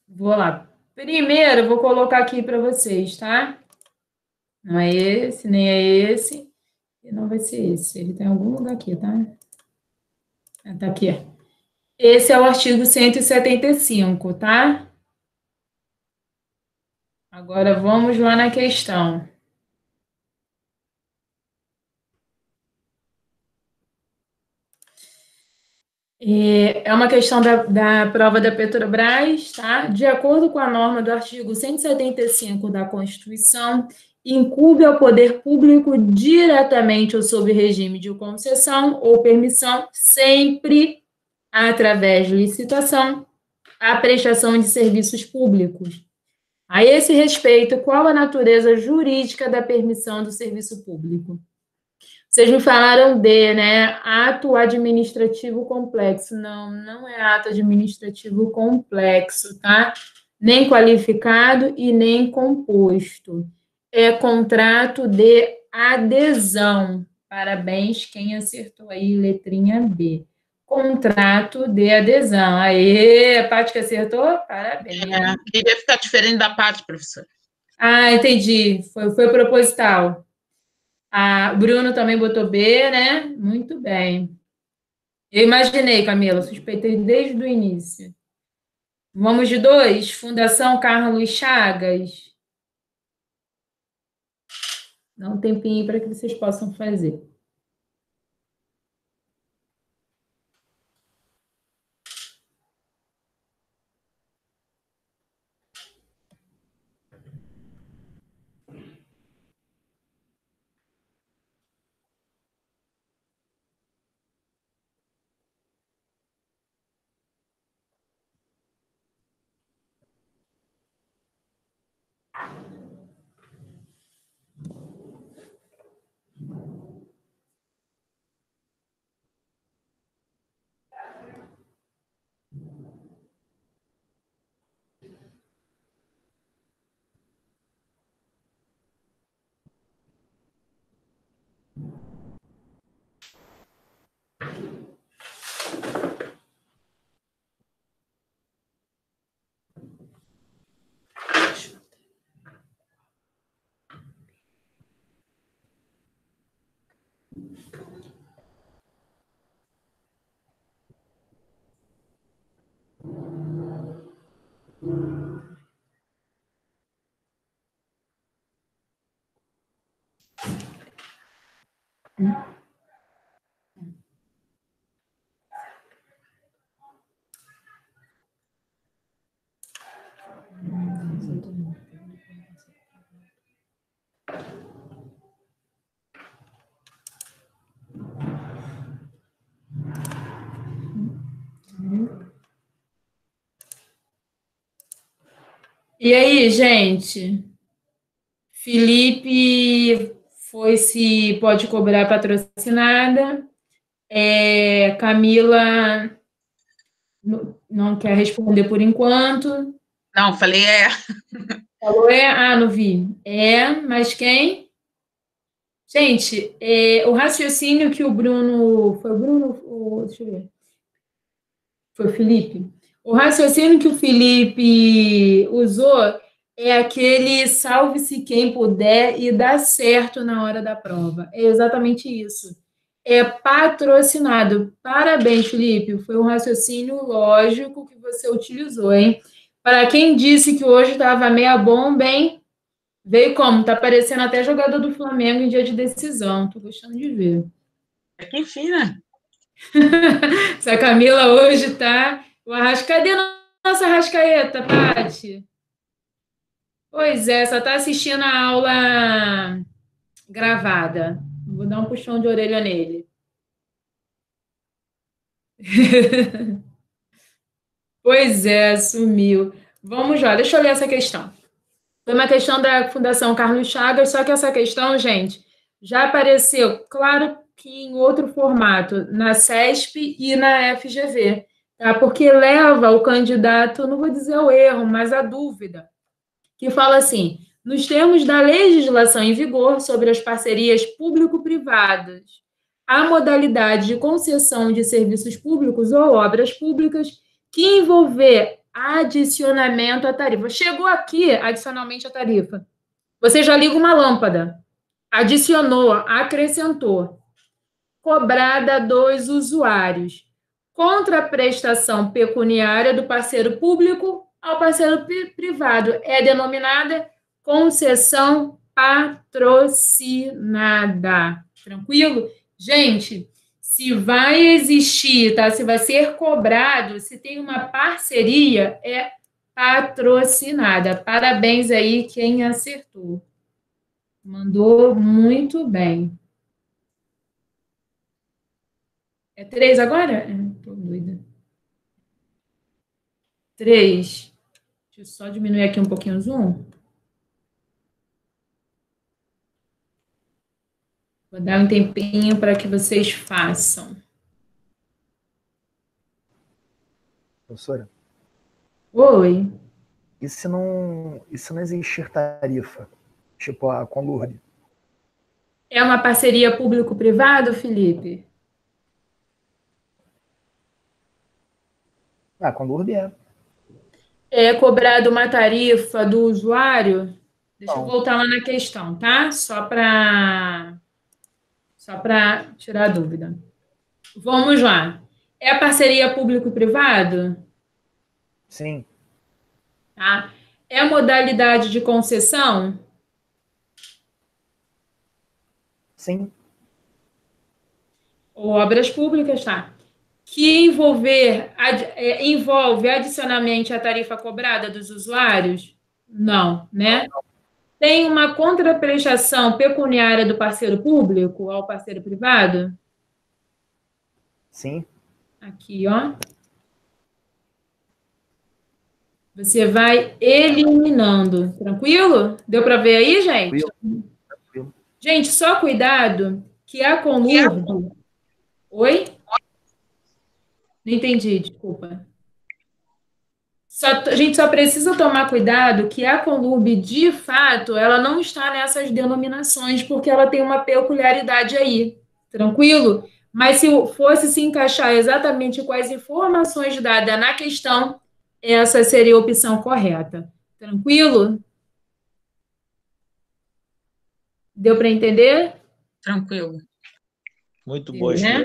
Vou lá. Primeiro, eu vou colocar aqui para vocês, tá? Não é esse, nem é esse. E não vai ser esse. Ele tá em algum lugar aqui, tá? Tá aqui. Esse é o artigo 175, tá? Agora vamos lá na questão. É uma questão da prova da Petrobras, tá? De acordo com a norma do artigo 175 da Constituição, incumbe ao poder público diretamente ou sob regime de concessão ou permissão, sempre através de licitação, a prestação de serviços públicos. A esse respeito, qual a natureza jurídica da permissão do serviço público? Vocês me falaram né? Ato administrativo complexo. Não, não é ato administrativo complexo, tá? Nem qualificado e nem composto. É contrato de adesão. Parabéns, quem acertou aí, letrinha B. Contrato de adesão. Aê, a Paty que acertou? Parabéns. Queria ficar diferente da Paty, professor. Ah, entendi. Foi proposital. O Bruno também botou B, né? Muito bem. Eu imaginei, Camila, suspeitei desde o início. Vamos de 2. Fundação Carlos Chagas. Dá um tempinho para que vocês possam fazer. E aí, gente? Felipe foi se pode cobrar patrocinada. Camila não quer responder por enquanto. Não, falei Falou não vi. Mas quem? Gente, o raciocínio que o Bruno... Foi o Bruno? Deixa eu ver. Foi o Felipe? O raciocínio que o Felipe usou é aquele salve-se quem puder e dá certo na hora da prova. É exatamente isso. É patrocinado. Parabéns, Felipe. Foi um raciocínio lógico que você utilizou, hein? Para quem disse que hoje estava meia bomba, hein? Veio como? Tá parecendo até jogador do Flamengo em dia de decisão. Tô gostando de ver. Que fina. Essa Camila hoje tá... Cadê a nossa Arrascaeta, Paty? Pois é, só tá assistindo a aula gravada. Vou dar um puxão de orelha nele. Pois é, sumiu. Vamos lá, deixa eu ler essa questão. Foi uma questão da Fundação Carlos Chagas, só que essa questão, gente, já apareceu, claro que em outro formato, na CESP e na FGV, tá? Porque leva o candidato, não vou dizer o erro, mas a dúvida, que fala assim, nos termos da legislação em vigor sobre as parcerias público-privadas, a modalidade de concessão de serviços públicos ou obras públicas que envolver adicionamento à tarifa. Chegou aqui, adicionalmente à tarifa. Você já liga uma lâmpada. Adicionou, acrescentou. Cobrada dos usuários. Contraprestação pecuniária do parceiro público ao parceiro privado. É denominada concessão patrocinada. Tranquilo? Gente, se vai existir, tá? Se vai ser cobrado, se tem uma parceria, é patrocinada. Parabéns aí quem acertou. Mandou muito bem. É 3 agora? Tô doida. 3. Deixa eu só diminuir aqui um pouquinho o zoom. Vou dar um tempinho para que vocês façam. Professora? Oi. E se não existir tarifa? Tipo a Conlurb? É uma parceria público-privado, Felipe? Ah, Conlurb é. É cobrado uma tarifa do usuário? Deixa eu Não. voltar lá na questão, tá? Só para tirar a dúvida. Vamos lá. É a parceria público-privado? Sim. Tá? É a modalidade de concessão? Sim. Obras públicas, tá? Que envolve adicionalmente a tarifa cobrada dos usuários? Não, né? Tem uma contraprestação pecuniária do parceiro público ao parceiro privado? Sim. Aqui, ó. Você vai eliminando. Tranquilo? Deu para ver aí, gente? Tranquilo. Gente, só cuidado que a Conlurb... Oi? Não entendi, desculpa. A gente só precisa tomar cuidado que a Conlurb, de fato, ela não está nessas denominações, porque ela tem uma peculiaridade aí. Tranquilo? Mas se fosse se encaixar exatamente com as informações dadas na questão, essa seria a opção correta. Tranquilo? Deu para entender? Tranquilo. Muito boa, né?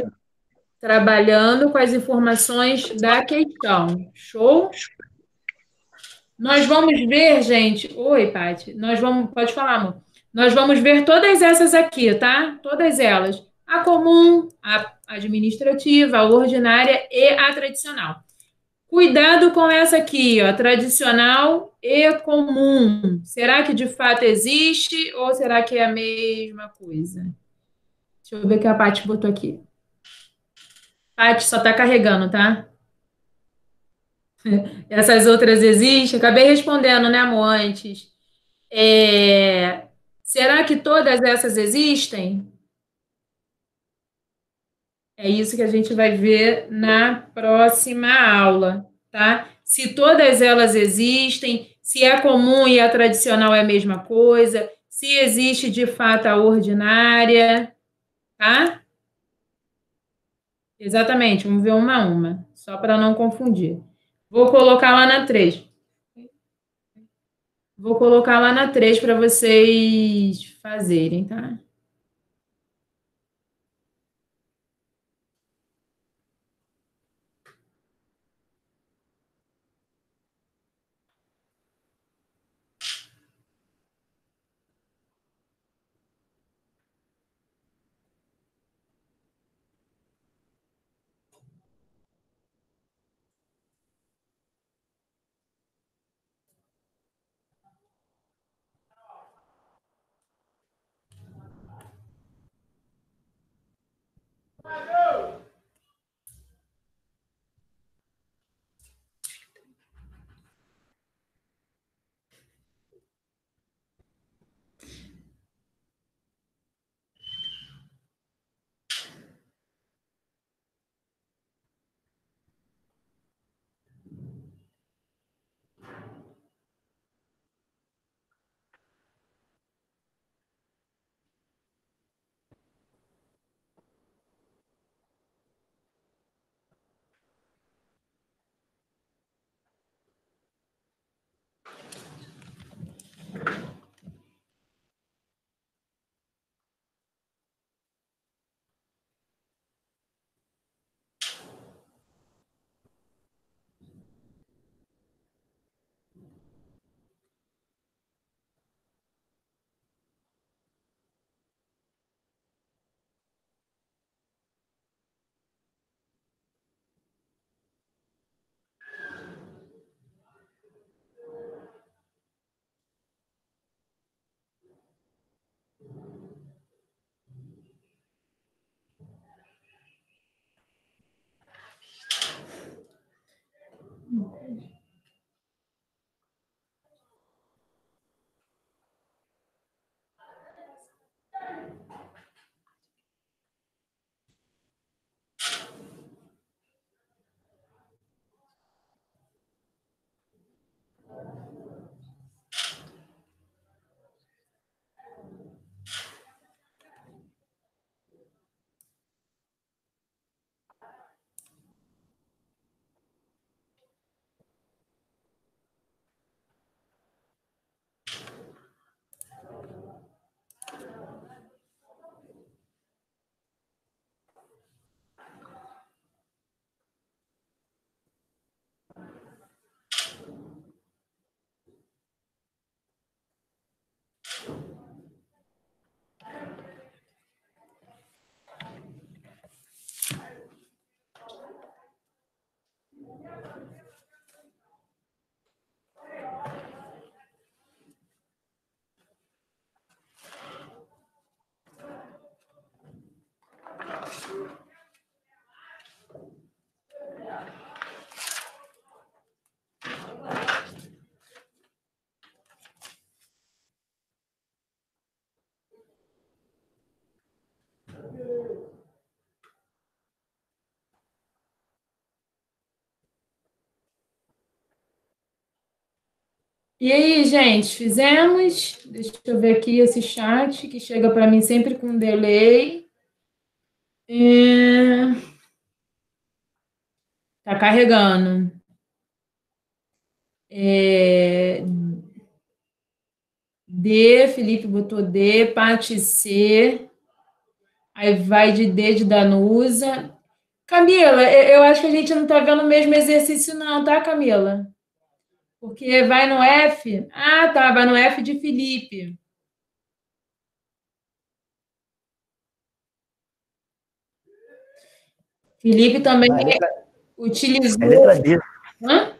Trabalhando com as informações da questão. Show? Nós vamos ver, gente. Oi, Paty. Pode falar, amor. Nós vamos ver todas essas aqui, tá? Todas elas. A comum, a administrativa, a ordinária e a tradicional. Cuidado com essa aqui, ó, tradicional e comum. Será que de fato existe ou será que é a mesma coisa? Deixa eu ver o que a Paty botou aqui. Paty, só tá carregando, tá? Essas outras existem? Acabei respondendo, né, amor, antes. Será que todas essas existem? É isso que a gente vai ver na próxima aula, tá? Se todas elas existem, se é comum e a tradicional é a mesma coisa, se existe de fato a ordinária, tá? Exatamente, vamos ver uma a uma, só para não confundir. Vou colocar lá na 3. Vou colocar lá na 3 para vocês fazerem, tá? E aí, gente, fizemos? Deixa eu ver aqui esse chat que chega para mim sempre com delay. Tá carregando. D, Felipe botou D, Paty C. Aí vai de D de Danusa. Camila, eu acho que a gente não está vendo o mesmo exercício, não, tá, Camila? Porque vai no F. Ah, tá, vai no F de Felipe. Felipe também utilizou. É letra D. Hã?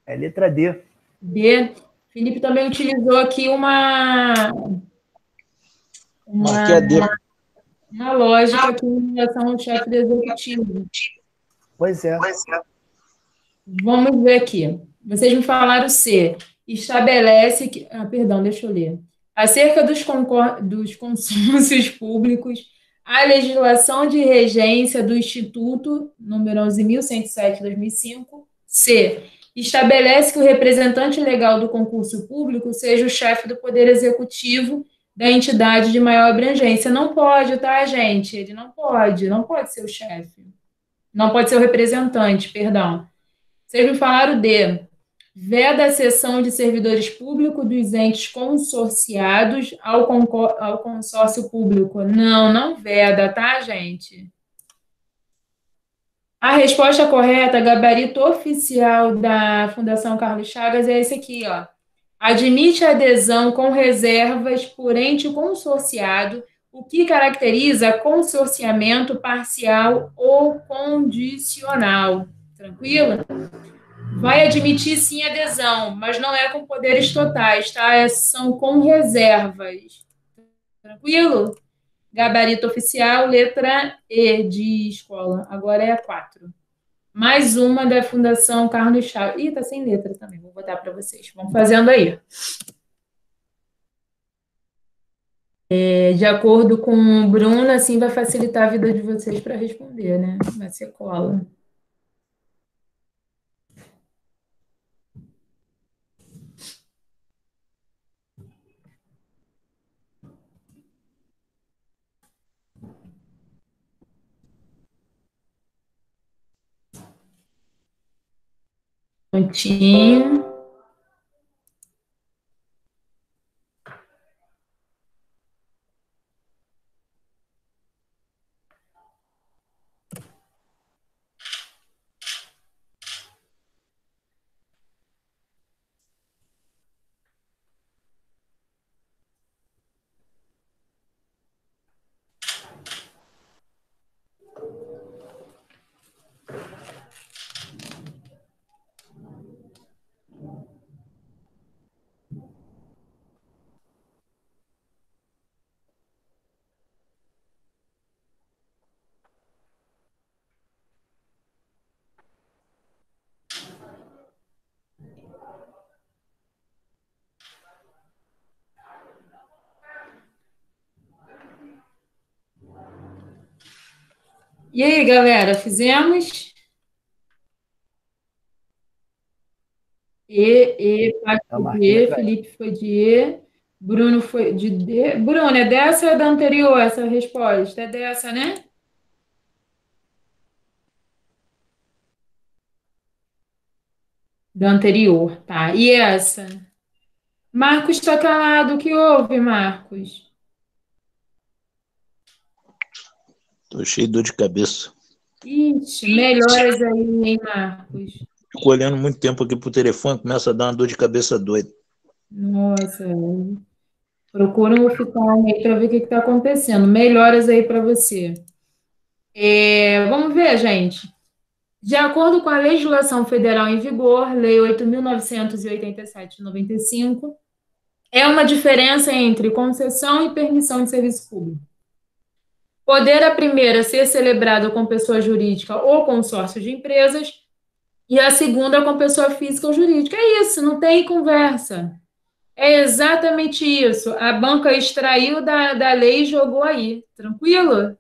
É letra D. D. Felipe também utilizou aqui uma lógica aqui em relação ao chefe do executivo. Pois é. Vamos ver aqui. Vocês me falaram C. Estabelece que. Perdão, deixa eu ler. Acerca dos consórcios públicos, a legislação de regência do Instituto, número 11.107/2005. C. Estabelece que o representante legal do concurso público seja o chefe do Poder Executivo da entidade de maior abrangência. Não pode, tá, gente? Ele não pode ser o chefe. Não pode ser o representante, perdão. Vocês me falaram D. Veda a cessão de servidores públicos dos entes consorciados ao consórcio público. Não veda, tá, gente? A resposta correta, gabarito oficial da Fundação Carlos Chagas, é esse aqui, ó. Admite a adesão com reservas por ente consorciado, o que caracteriza consorciamento parcial ou condicional. Tranquilo? Vai admitir, sim, adesão, mas não é com poderes totais, tá? São com reservas. Tranquilo? Gabarito oficial, letra E de escola. Agora é a 4. Mais uma da Fundação Carlos Chagas. Ih, tá sem letra também. Vou botar para vocês. Vão fazendo aí. De acordo com o Bruno, assim vai facilitar a vida de vocês para responder, né? Vai ser cola. Pontinho. E aí, galera, fizemos? Paty de E, Felipe foi de E, Bruno foi de D. Bruno, é dessa ou é da anterior essa resposta? É dessa, né? Da anterior, tá. E essa? Marcos está calado. O que houve, Marcos? Tô cheio de dor de cabeça. Ixi, melhoras aí, hein, Marcos? Fico olhando muito tempo aqui pro telefone, começa a dar uma dor de cabeça doida. Nossa, procura um oftalmo aí para ver o que está acontecendo. Melhoras aí para você. Vamos ver, gente. De acordo com a legislação federal em vigor, Lei 8.987 de 95, é uma diferença entre concessão e permissão de serviço público. Poder a primeira ser celebrado com pessoa jurídica ou consórcio de empresas, e a segunda com pessoa física ou jurídica. É isso, não tem conversa. É exatamente isso. A banca extraiu da lei e jogou aí. Tranquilo?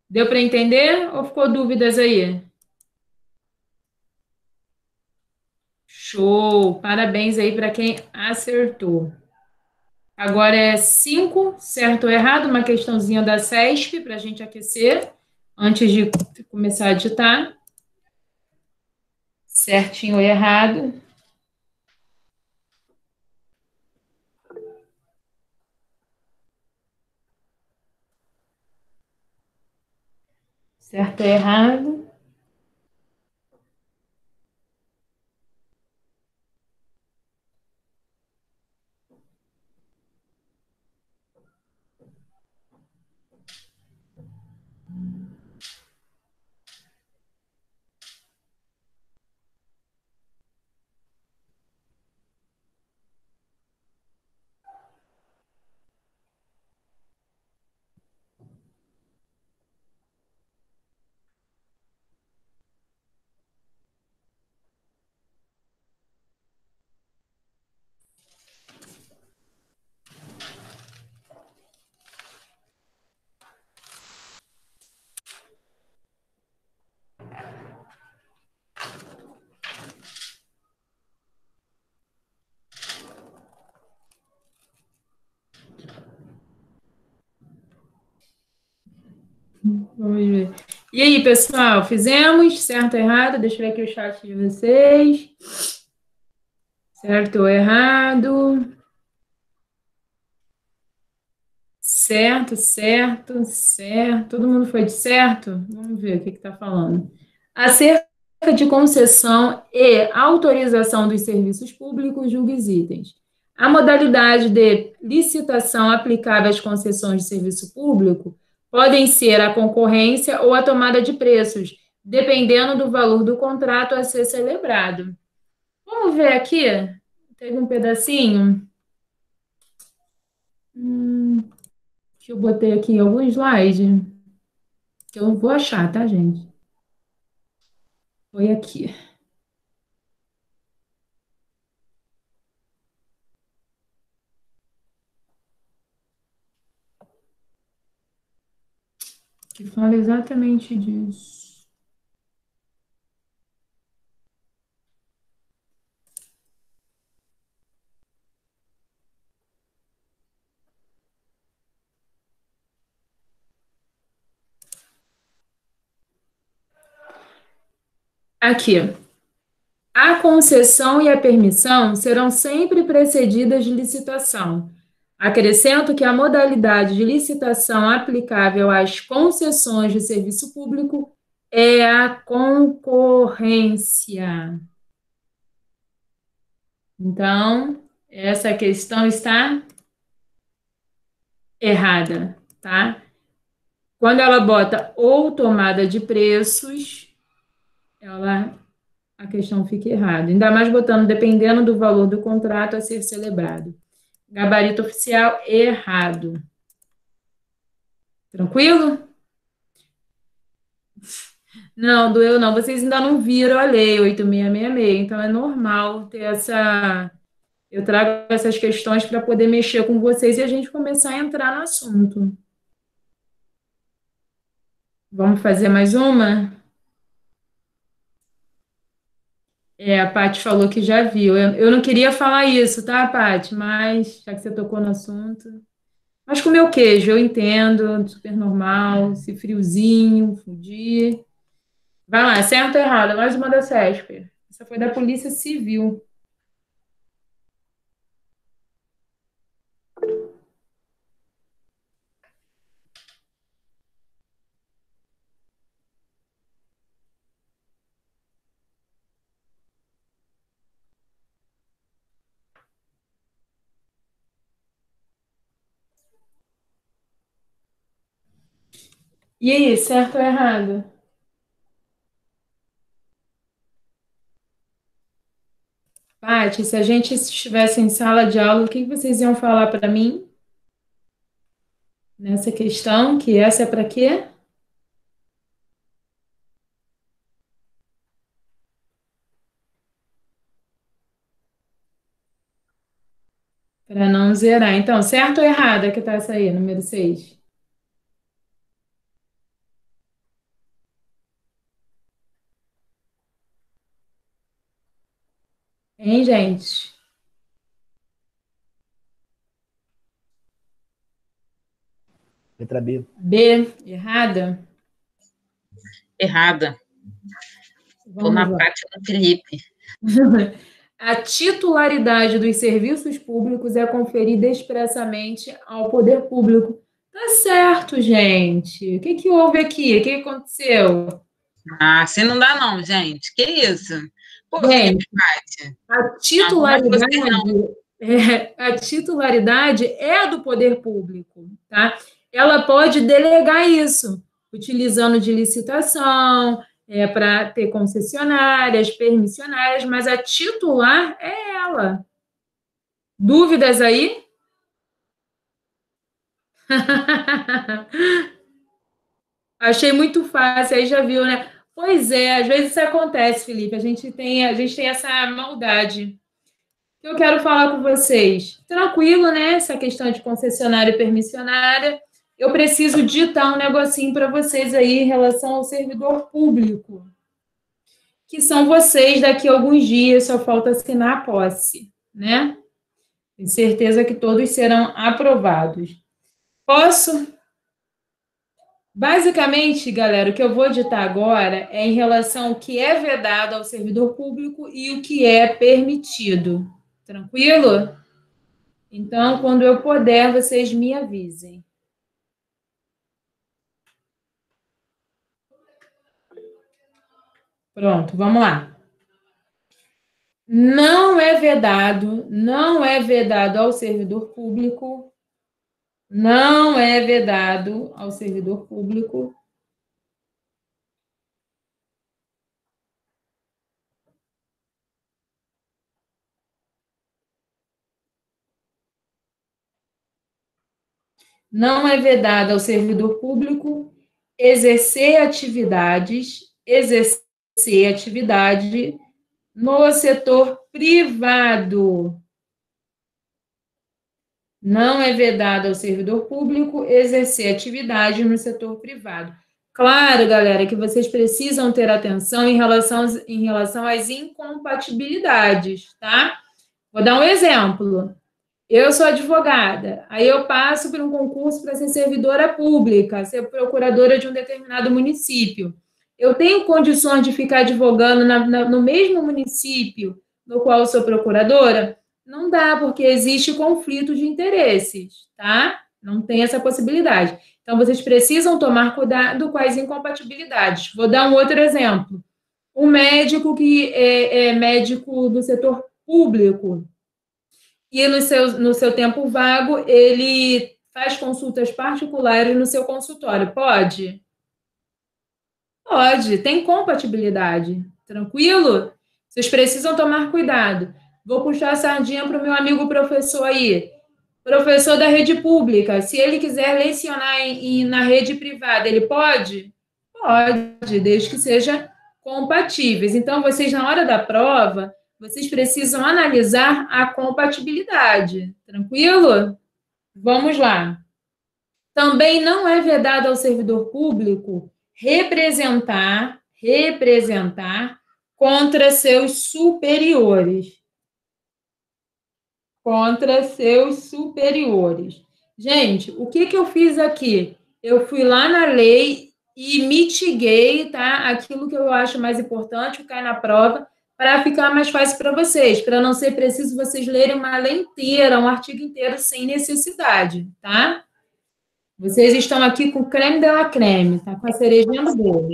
Deu para entender ou ficou dúvidas aí? Show! Parabéns aí para quem acertou. Agora é 5, certo ou errado? Uma questãozinha da CESP para a gente aquecer antes de começar a digitar. Certinho ou errado? Certo ou errado? Vamos ver. E aí, pessoal, fizemos? Certo ou errado? Deixa eu ver aqui o chat de vocês. Certo ou errado? Certo, certo, certo. Todo mundo foi de certo? Vamos ver o que está falando. Acerca de concessão e autorização dos serviços públicos, julgue os itens. A modalidade de licitação aplicável às concessões de serviço público podem ser a concorrência ou a tomada de preços, dependendo do valor do contrato a ser celebrado. Vamos ver aqui? Teve um pedacinho. Que eu botei aqui em algum slide. Que eu vou achar, tá, gente? Foi aqui. Que fala exatamente disso. Aqui. A concessão e a permissão serão sempre precedidas de licitação. Acrescento que a modalidade de licitação aplicável às concessões de serviço público é a concorrência. Então, essa questão está errada, tá? Quando ela bota ou tomada de preços, a questão fica errada. Ainda mais botando dependendo do valor do contrato a ser celebrado. Gabarito oficial errado. Tranquilo? Não, doeu não. Vocês ainda não viram a lei 8666, então é normal ter essa. Eu trago essas questões para poder mexer com vocês e a gente começar a entrar no assunto. Vamos fazer mais uma? A Paty falou que já viu. Eu não queria falar isso, tá, Paty? Mas, já que você tocou no assunto. Mas comeu queijo, eu entendo, super normal, esse friozinho, fudir. Vai lá, certo ou errado? Mais uma da CESP. Essa foi da Polícia Civil. E aí, certo ou errado? Paty, se a gente estivesse em sala de aula, o que vocês iam falar para mim nessa questão? Que essa é para quê? Para não zerar. Então, certo ou errado que tá essa aí, número 6? Hein, gente? Letra B. B, errada? Errada. Estou na prática do Felipe. A titularidade dos serviços públicos é conferida expressamente ao poder público. Tá certo, gente. O que houve aqui? O que aconteceu? Ah, assim não dá não, gente. Que isso? Pô, Gente, Felipe, a titularidade é do poder público, tá? Ela pode delegar isso, utilizando de licitação, para ter concessionárias, permissionárias, mas a titular é ela. Dúvidas aí? Achei muito fácil, aí já viu, né? Pois é, às vezes isso acontece, Felipe. A gente tem essa maldade. Eu quero falar com vocês. Tranquilo, né? Essa questão de concessionária e permissionária. Eu preciso ditar um negocinho para vocês aí em relação ao servidor público, que são vocês daqui a alguns dias, só falta assinar a posse, né? Tenho certeza que todos serão aprovados. Posso? Basicamente, galera, o que eu vou ditar agora é em relação ao que é vedado ao servidor público e o que é permitido. Tranquilo? Então, quando eu puder, vocês me avisem. Pronto, vamos lá. Não é vedado ao servidor público, não é vedado ao servidor público exercer atividade no setor privado. Não é vedado ao servidor público exercer atividade no setor privado. Claro, galera, que vocês precisam ter atenção em relação às incompatibilidades, tá? Vou dar um exemplo. Eu sou advogada, aí eu passo por um concurso para ser servidora pública, ser procuradora de um determinado município. Eu tenho condições de ficar advogando no mesmo município no qual eu sou procuradora? Não dá, porque existe conflito de interesses, tá? Não tem essa possibilidade. Então, vocês precisam tomar cuidado com as incompatibilidades. Vou dar um outro exemplo. Um médico que é médico do setor público, e no seu tempo vago, ele faz consultas particulares no seu consultório. Pode? Pode, tem compatibilidade. Tranquilo? Vocês precisam tomar cuidado. Vou puxar a sardinha para o meu amigo professor aí. Professor da rede pública, se ele quiser lecionar na rede privada, ele pode? Pode, desde que seja compatíveis. Então, vocês, na hora da prova, vocês precisam analisar a compatibilidade. Tranquilo? Vamos lá. Também não é vedado ao servidor público representar contra seus superiores. Contra seus superiores. Gente, o que eu fiz aqui? Eu fui lá na lei e mitiguei, tá? Aquilo que eu acho mais importante, que cai na prova, para ficar mais fácil para vocês, para não ser preciso vocês lerem uma lei inteira, um artigo inteiro sem necessidade, tá? Vocês estão aqui com creme de la creme, tá? Com a cerejinha do bolo.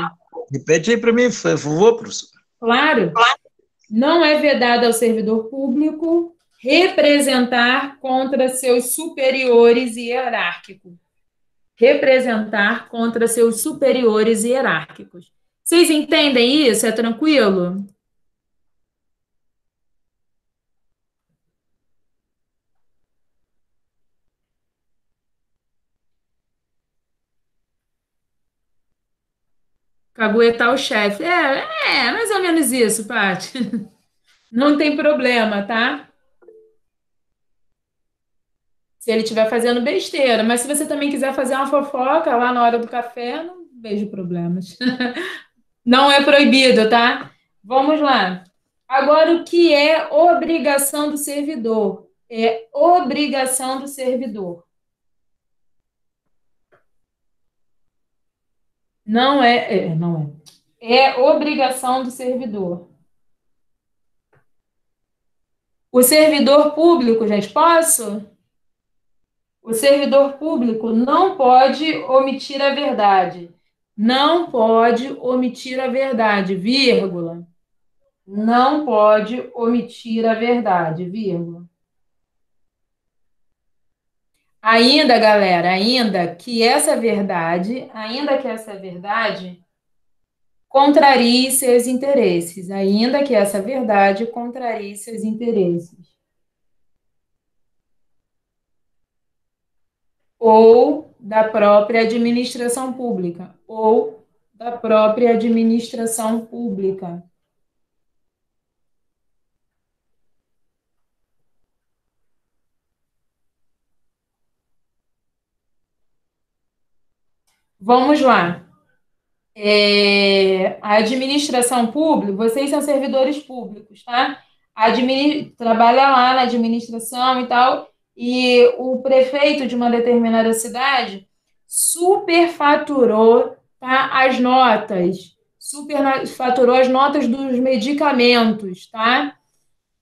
Repete aí para mim, por favor, professor. Claro. Não é vedado ao servidor público representar contra seus superiores hierárquicos. Representar contra seus superiores hierárquicos. Vocês entendem isso? É tranquilo? Caguetar o chefe. É mais ou menos isso, Paty. Não tem problema, tá? Se ele estiver fazendo besteira. Mas se você também quiser fazer uma fofoca lá na hora do café, não vejo problemas. Não é proibido, tá? Vamos lá. Agora, o que é obrigação do servidor? É obrigação do servidor. Não é, não é. É obrigação do servidor. O servidor público, gente, posso? O servidor público não pode omitir a verdade. Não pode omitir a verdade, vírgula. Não pode omitir a verdade, vírgula. Ainda, galera, ainda que essa verdade contrarie seus interesses, ainda que essa verdade contrarie seus interesses. Ou da própria administração pública, ou da própria administração pública. Vamos lá. A administração pública, vocês são servidores públicos, tá? Trabalha lá na administração e tal, e o prefeito de uma determinada cidade superfaturou, tá, as notas, superfaturou as notas dos medicamentos, tá?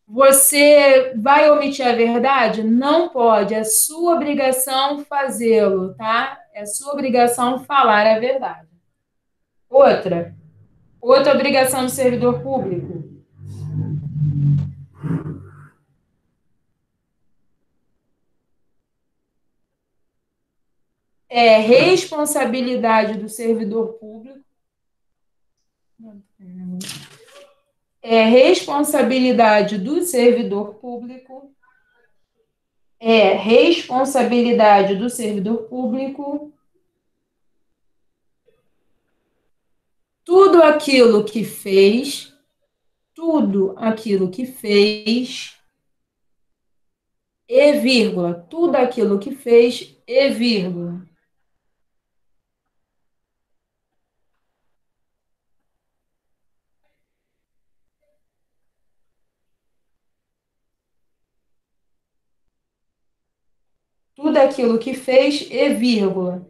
Você vai omitir a verdade? Não pode, é sua obrigação fazê-lo, tá? É sua obrigação falar a verdade. Outra obrigação do servidor público é responsabilidade do servidor público. É responsabilidade do servidor público. É responsabilidade do servidor público. Tudo aquilo que fez, e vírgula, tudo aquilo que fez, e vírgula. Tudo aquilo que fez, e vírgula.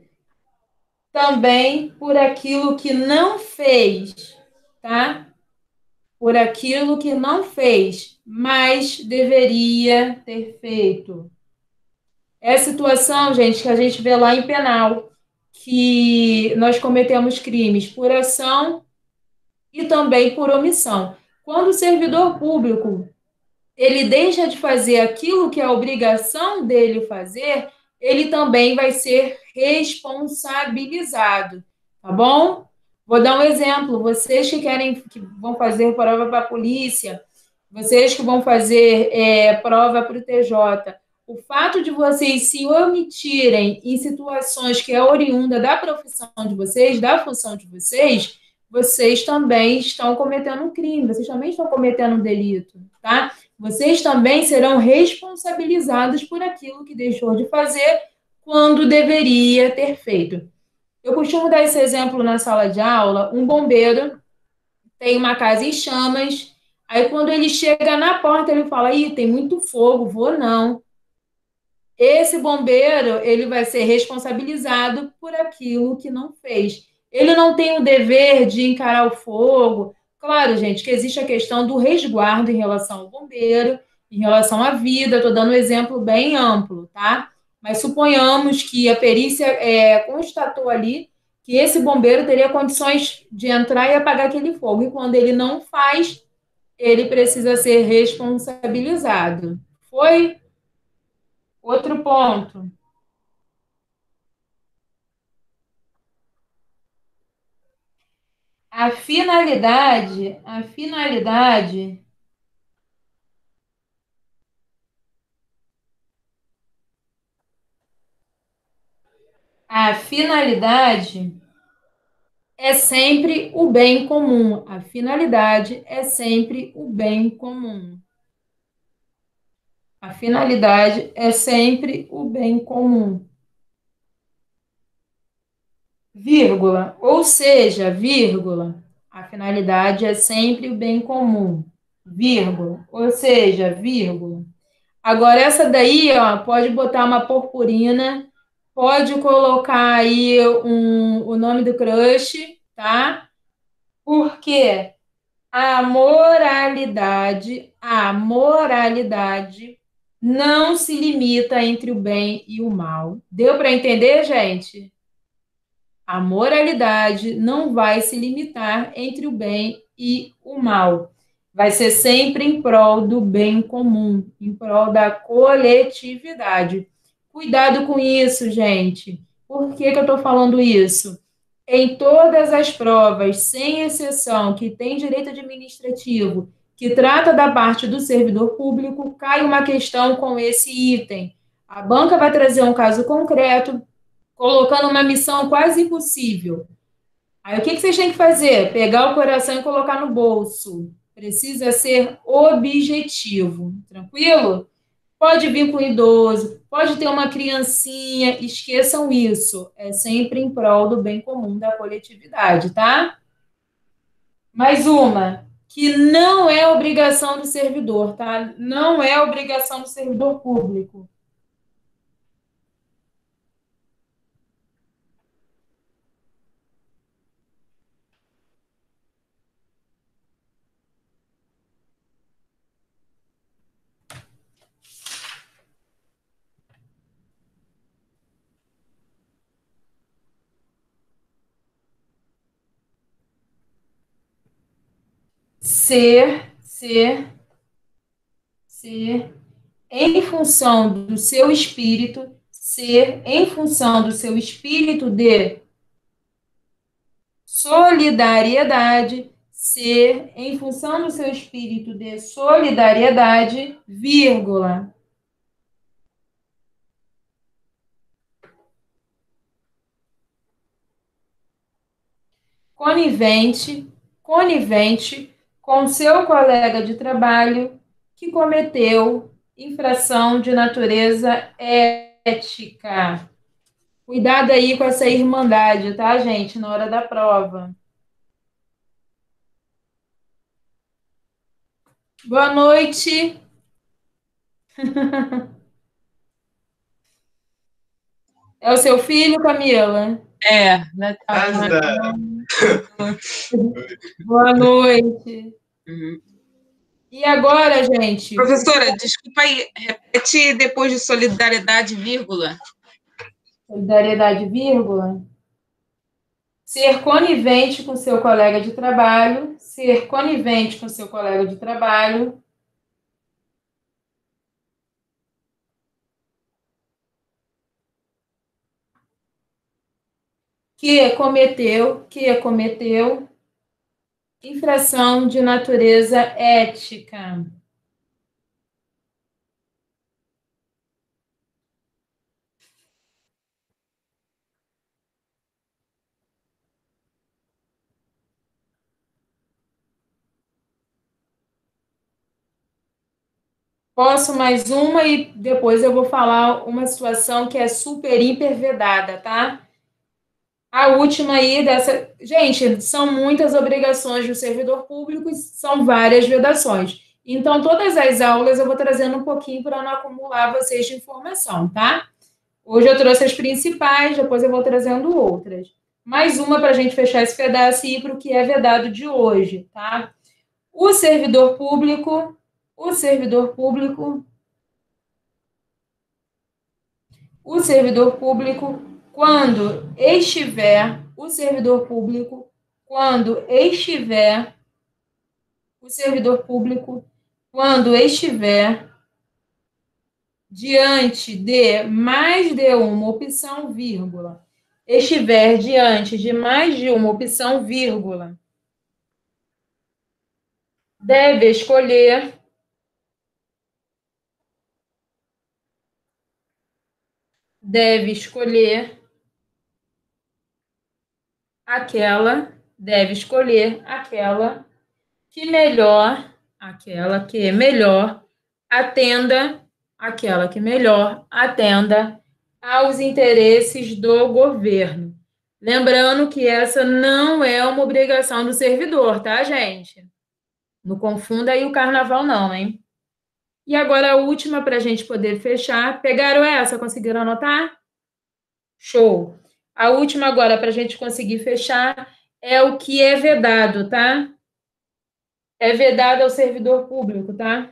Também por aquilo que não fez, tá? Por aquilo que não fez, mas deveria ter feito. É a situação, gente, que a gente vê lá em penal, que nós cometemos crimes por ação e também por omissão. Quando o servidor público ele deixa de fazer aquilo que é a obrigação dele fazer, ele também vai ser responsabilizado, tá bom? Vou dar um exemplo. Vocês que vão fazer prova para a polícia, vocês que vão fazer prova para o TJ, o fato de vocês se omitirem em situações que é oriunda da profissão de vocês, da função de vocês, vocês também estão cometendo um crime, vocês também estão cometendo um delito, tá? Vocês também serão responsabilizados por aquilo que deixou de fazer quando deveria ter feito. Eu costumo dar esse exemplo na sala de aula. Um bombeiro tem uma casa em chamas, aí quando ele chega na porta, ele fala, tem muito fogo, vou não. Esse bombeiro, ele vai ser responsabilizado por aquilo que não fez. Ele não tem o dever de encarar o fogo. Claro, gente, que existe a questão do resguardo em relação ao bombeiro, em relação à vida. Estou dando um exemplo bem amplo, tá? Mas suponhamos que a perícia constatou ali que esse bombeiro teria condições de entrar e apagar aquele fogo. E quando ele não faz, ele precisa ser responsabilizado. Foi? Outro ponto. A finalidade é sempre o bem comum. A finalidade é sempre o bem comum. A finalidade é sempre o bem comum. Vírgula, ou seja, vírgula, a finalidade é sempre o bem comum. vírgula, ou seja, vírgula. Agora, essa daí, ó, pode botar uma purpurina, pode colocar aí o nome do crush, tá? Porque a moralidade não se limita entre o bem e o mal. Deu para entender, gente? A moralidade não vai se limitar entre o bem e o mal. Vai ser sempre em prol do bem comum, em prol da coletividade. Cuidado com isso, gente. Por que eu estou falando isso? Em todas as provas, sem exceção, que tem direito administrativo, que trata da parte do servidor público, cai uma questão com esse item. A banca vai trazer um caso concreto, colocando uma missão quase impossível. Aí o que vocês têm que fazer? Pegar o coração e colocar no bolso. Precisa ser objetivo. Tranquilo? Pode vir com idoso, pode ter uma criancinha, esqueçam isso. É sempre em prol do bem comum da coletividade, tá? Mais uma, que não é obrigação do servidor, tá? Não é obrigação do servidor público. Ser em função do seu espírito, ser em função do seu espírito de solidariedade, ser em função do seu espírito de solidariedade, vírgula. Conivente com seu colega de trabalho que cometeu infração de natureza ética. Cuidado aí com essa irmandade, tá, gente? Na hora da prova. Boa noite. É o seu filho, Camila? Né? Boa noite. E agora, gente? Professora, desculpa aí, repete depois de solidariedade, vírgula. Solidariedade, vírgula. Ser conivente com seu colega de trabalho, ser conivente com seu colega de trabalho. Que cometeu infração de natureza ética. Posso mais uma e depois eu vou falar uma situação que é super, hiper vedada, tá? A última aí dessa... Gente, são muitas obrigações do servidor público e são várias vedações. Então, todas as aulas eu vou trazendo um pouquinho para não acumular vocês de informação, tá? Hoje eu trouxe as principais, depois eu vou trazendo outras. Mais uma para a gente fechar esse pedaço e ir para o que é vedado de hoje, tá? O servidor público, quando estiver diante de mais de uma opção, vírgula, estiver diante de mais de uma opção, vírgula, deve escolher aquela que melhor atenda aos interesses do governo. Lembrando que essa não é uma obrigação do servidor, tá, gente? Não confunda aí o carnaval, não, hein? E agora a última para a gente poder fechar. Pegaram essa? Conseguiram anotar? Show! A última agora para a gente conseguir fechar é o que é vedado, tá? É vedado ao servidor público, tá?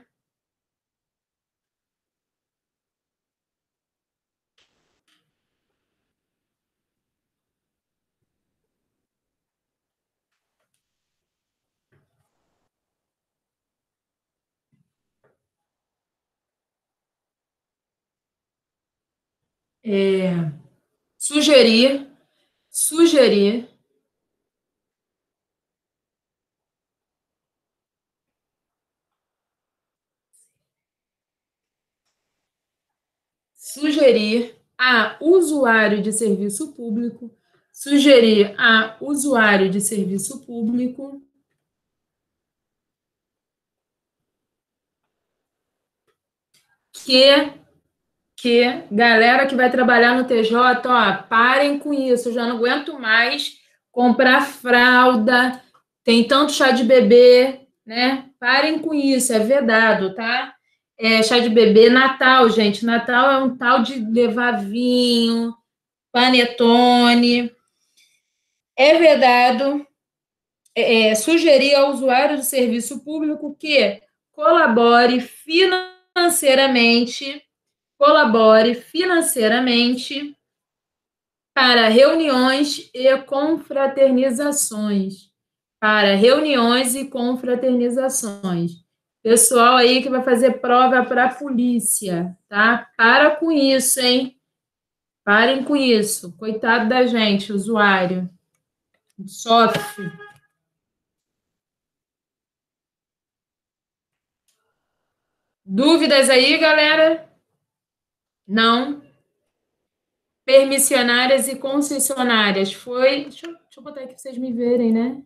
Sugerir a usuário de serviço público, que galera que vai trabalhar no TJ, ó, parem com isso, eu já não aguento mais comprar fralda, tem tanto chá de bebê, né? Parem com isso, é vedado, tá? Chá de bebê, Natal, gente, Natal é um tal de levar vinho, panetone, é vedado, sugerir ao usuário do serviço público que colabore financeiramente para reuniões e confraternizações. Pessoal aí que vai fazer prova para a polícia, tá? Para com isso, hein? Parem com isso. Coitado da gente, usuário. Sofre. Dúvidas aí, galera? Não? Permissionárias e concessionárias. Foi... Deixa eu botar aqui para vocês me verem, né?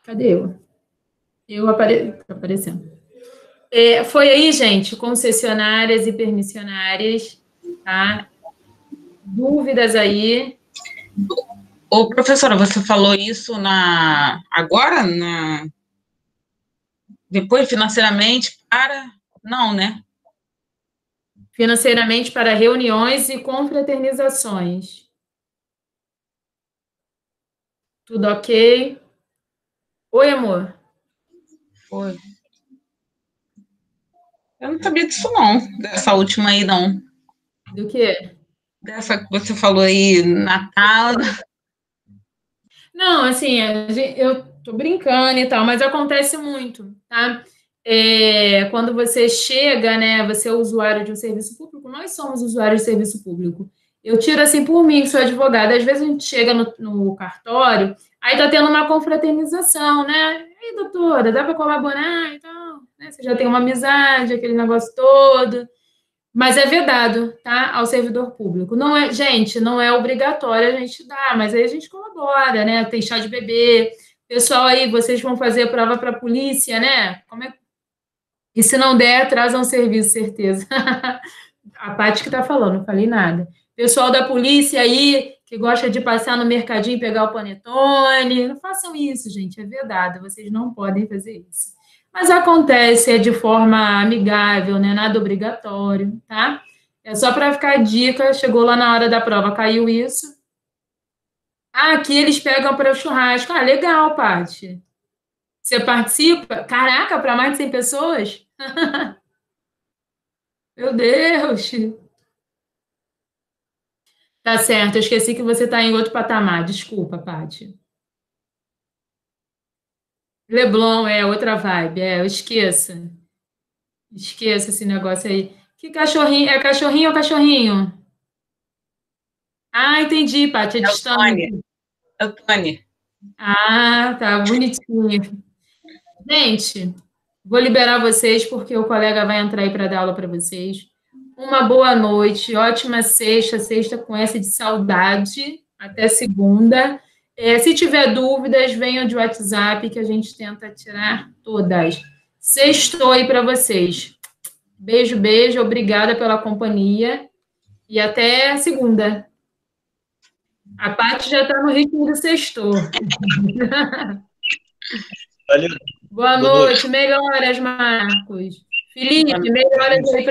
Cadê eu? Tá aparecendo. Foi aí, gente, concessionárias e permissionárias, tá? Dúvidas aí? Ô, professora, você falou isso agora? Depois, financeiramente, para... Não, né? Financeiramente para reuniões e confraternizações. Tudo ok? Oi, amor. Foi. Eu não sabia disso, não. Dessa última aí, não. Do quê? Dessa que você falou aí, Natal. Não, assim, eu tô brincando e tal, mas acontece muito, tá? Quando você chega, né, você é usuário de um serviço público, nós somos usuários de serviço público. Eu tiro assim por mim, que sou advogada, às vezes a gente chega no cartório, aí tá tendo uma confraternização, né? Ei, doutora, dá para colaborar e tal, né? Você já tem uma amizade, aquele negócio todo. Mas é vedado, tá? Ao servidor público. Não é, gente, não é obrigatório a gente dar, mas aí a gente colabora, né? Tem chá de bebê. Pessoal aí, vocês vão fazer a prova para a polícia, né? E se não der, trazam um serviço, certeza. A Paty que está falando, não falei nada. Pessoal da polícia aí, que gosta de passar no mercadinho e pegar o panetone, não façam isso, gente, é vedado. Vocês não podem fazer isso. Mas acontece, de forma amigável, né? Nada obrigatório, tá? É só para ficar a dica, chegou lá na hora da prova, caiu isso. Aqui eles pegam para o churrasco. Legal, Paty. Você participa? Caraca, para mais de 100 pessoas? Meu Deus! Tá certo, eu esqueci que você está em outro patamar. Desculpa, Paty. Leblon é outra vibe, eu esqueço. Esqueça esse negócio aí. Que cachorrinho? É cachorrinho ou cachorrinho? Entendi, Paty, é distante. É o Tony. Tá bonitinho. Gente, vou liberar vocês porque o colega vai entrar aí para dar aula para vocês. Uma boa noite, ótima sexta com essa de saudade. Até segunda. Se tiver dúvidas, venham de WhatsApp que a gente tenta tirar todas. Sextou aí para vocês. Beijo, beijo. Obrigada pela companhia. E até segunda. A Paty já está no ritmo do sextor. Valeu. Boa noite. Melhoras, Marcos. Felipe, melhoras aí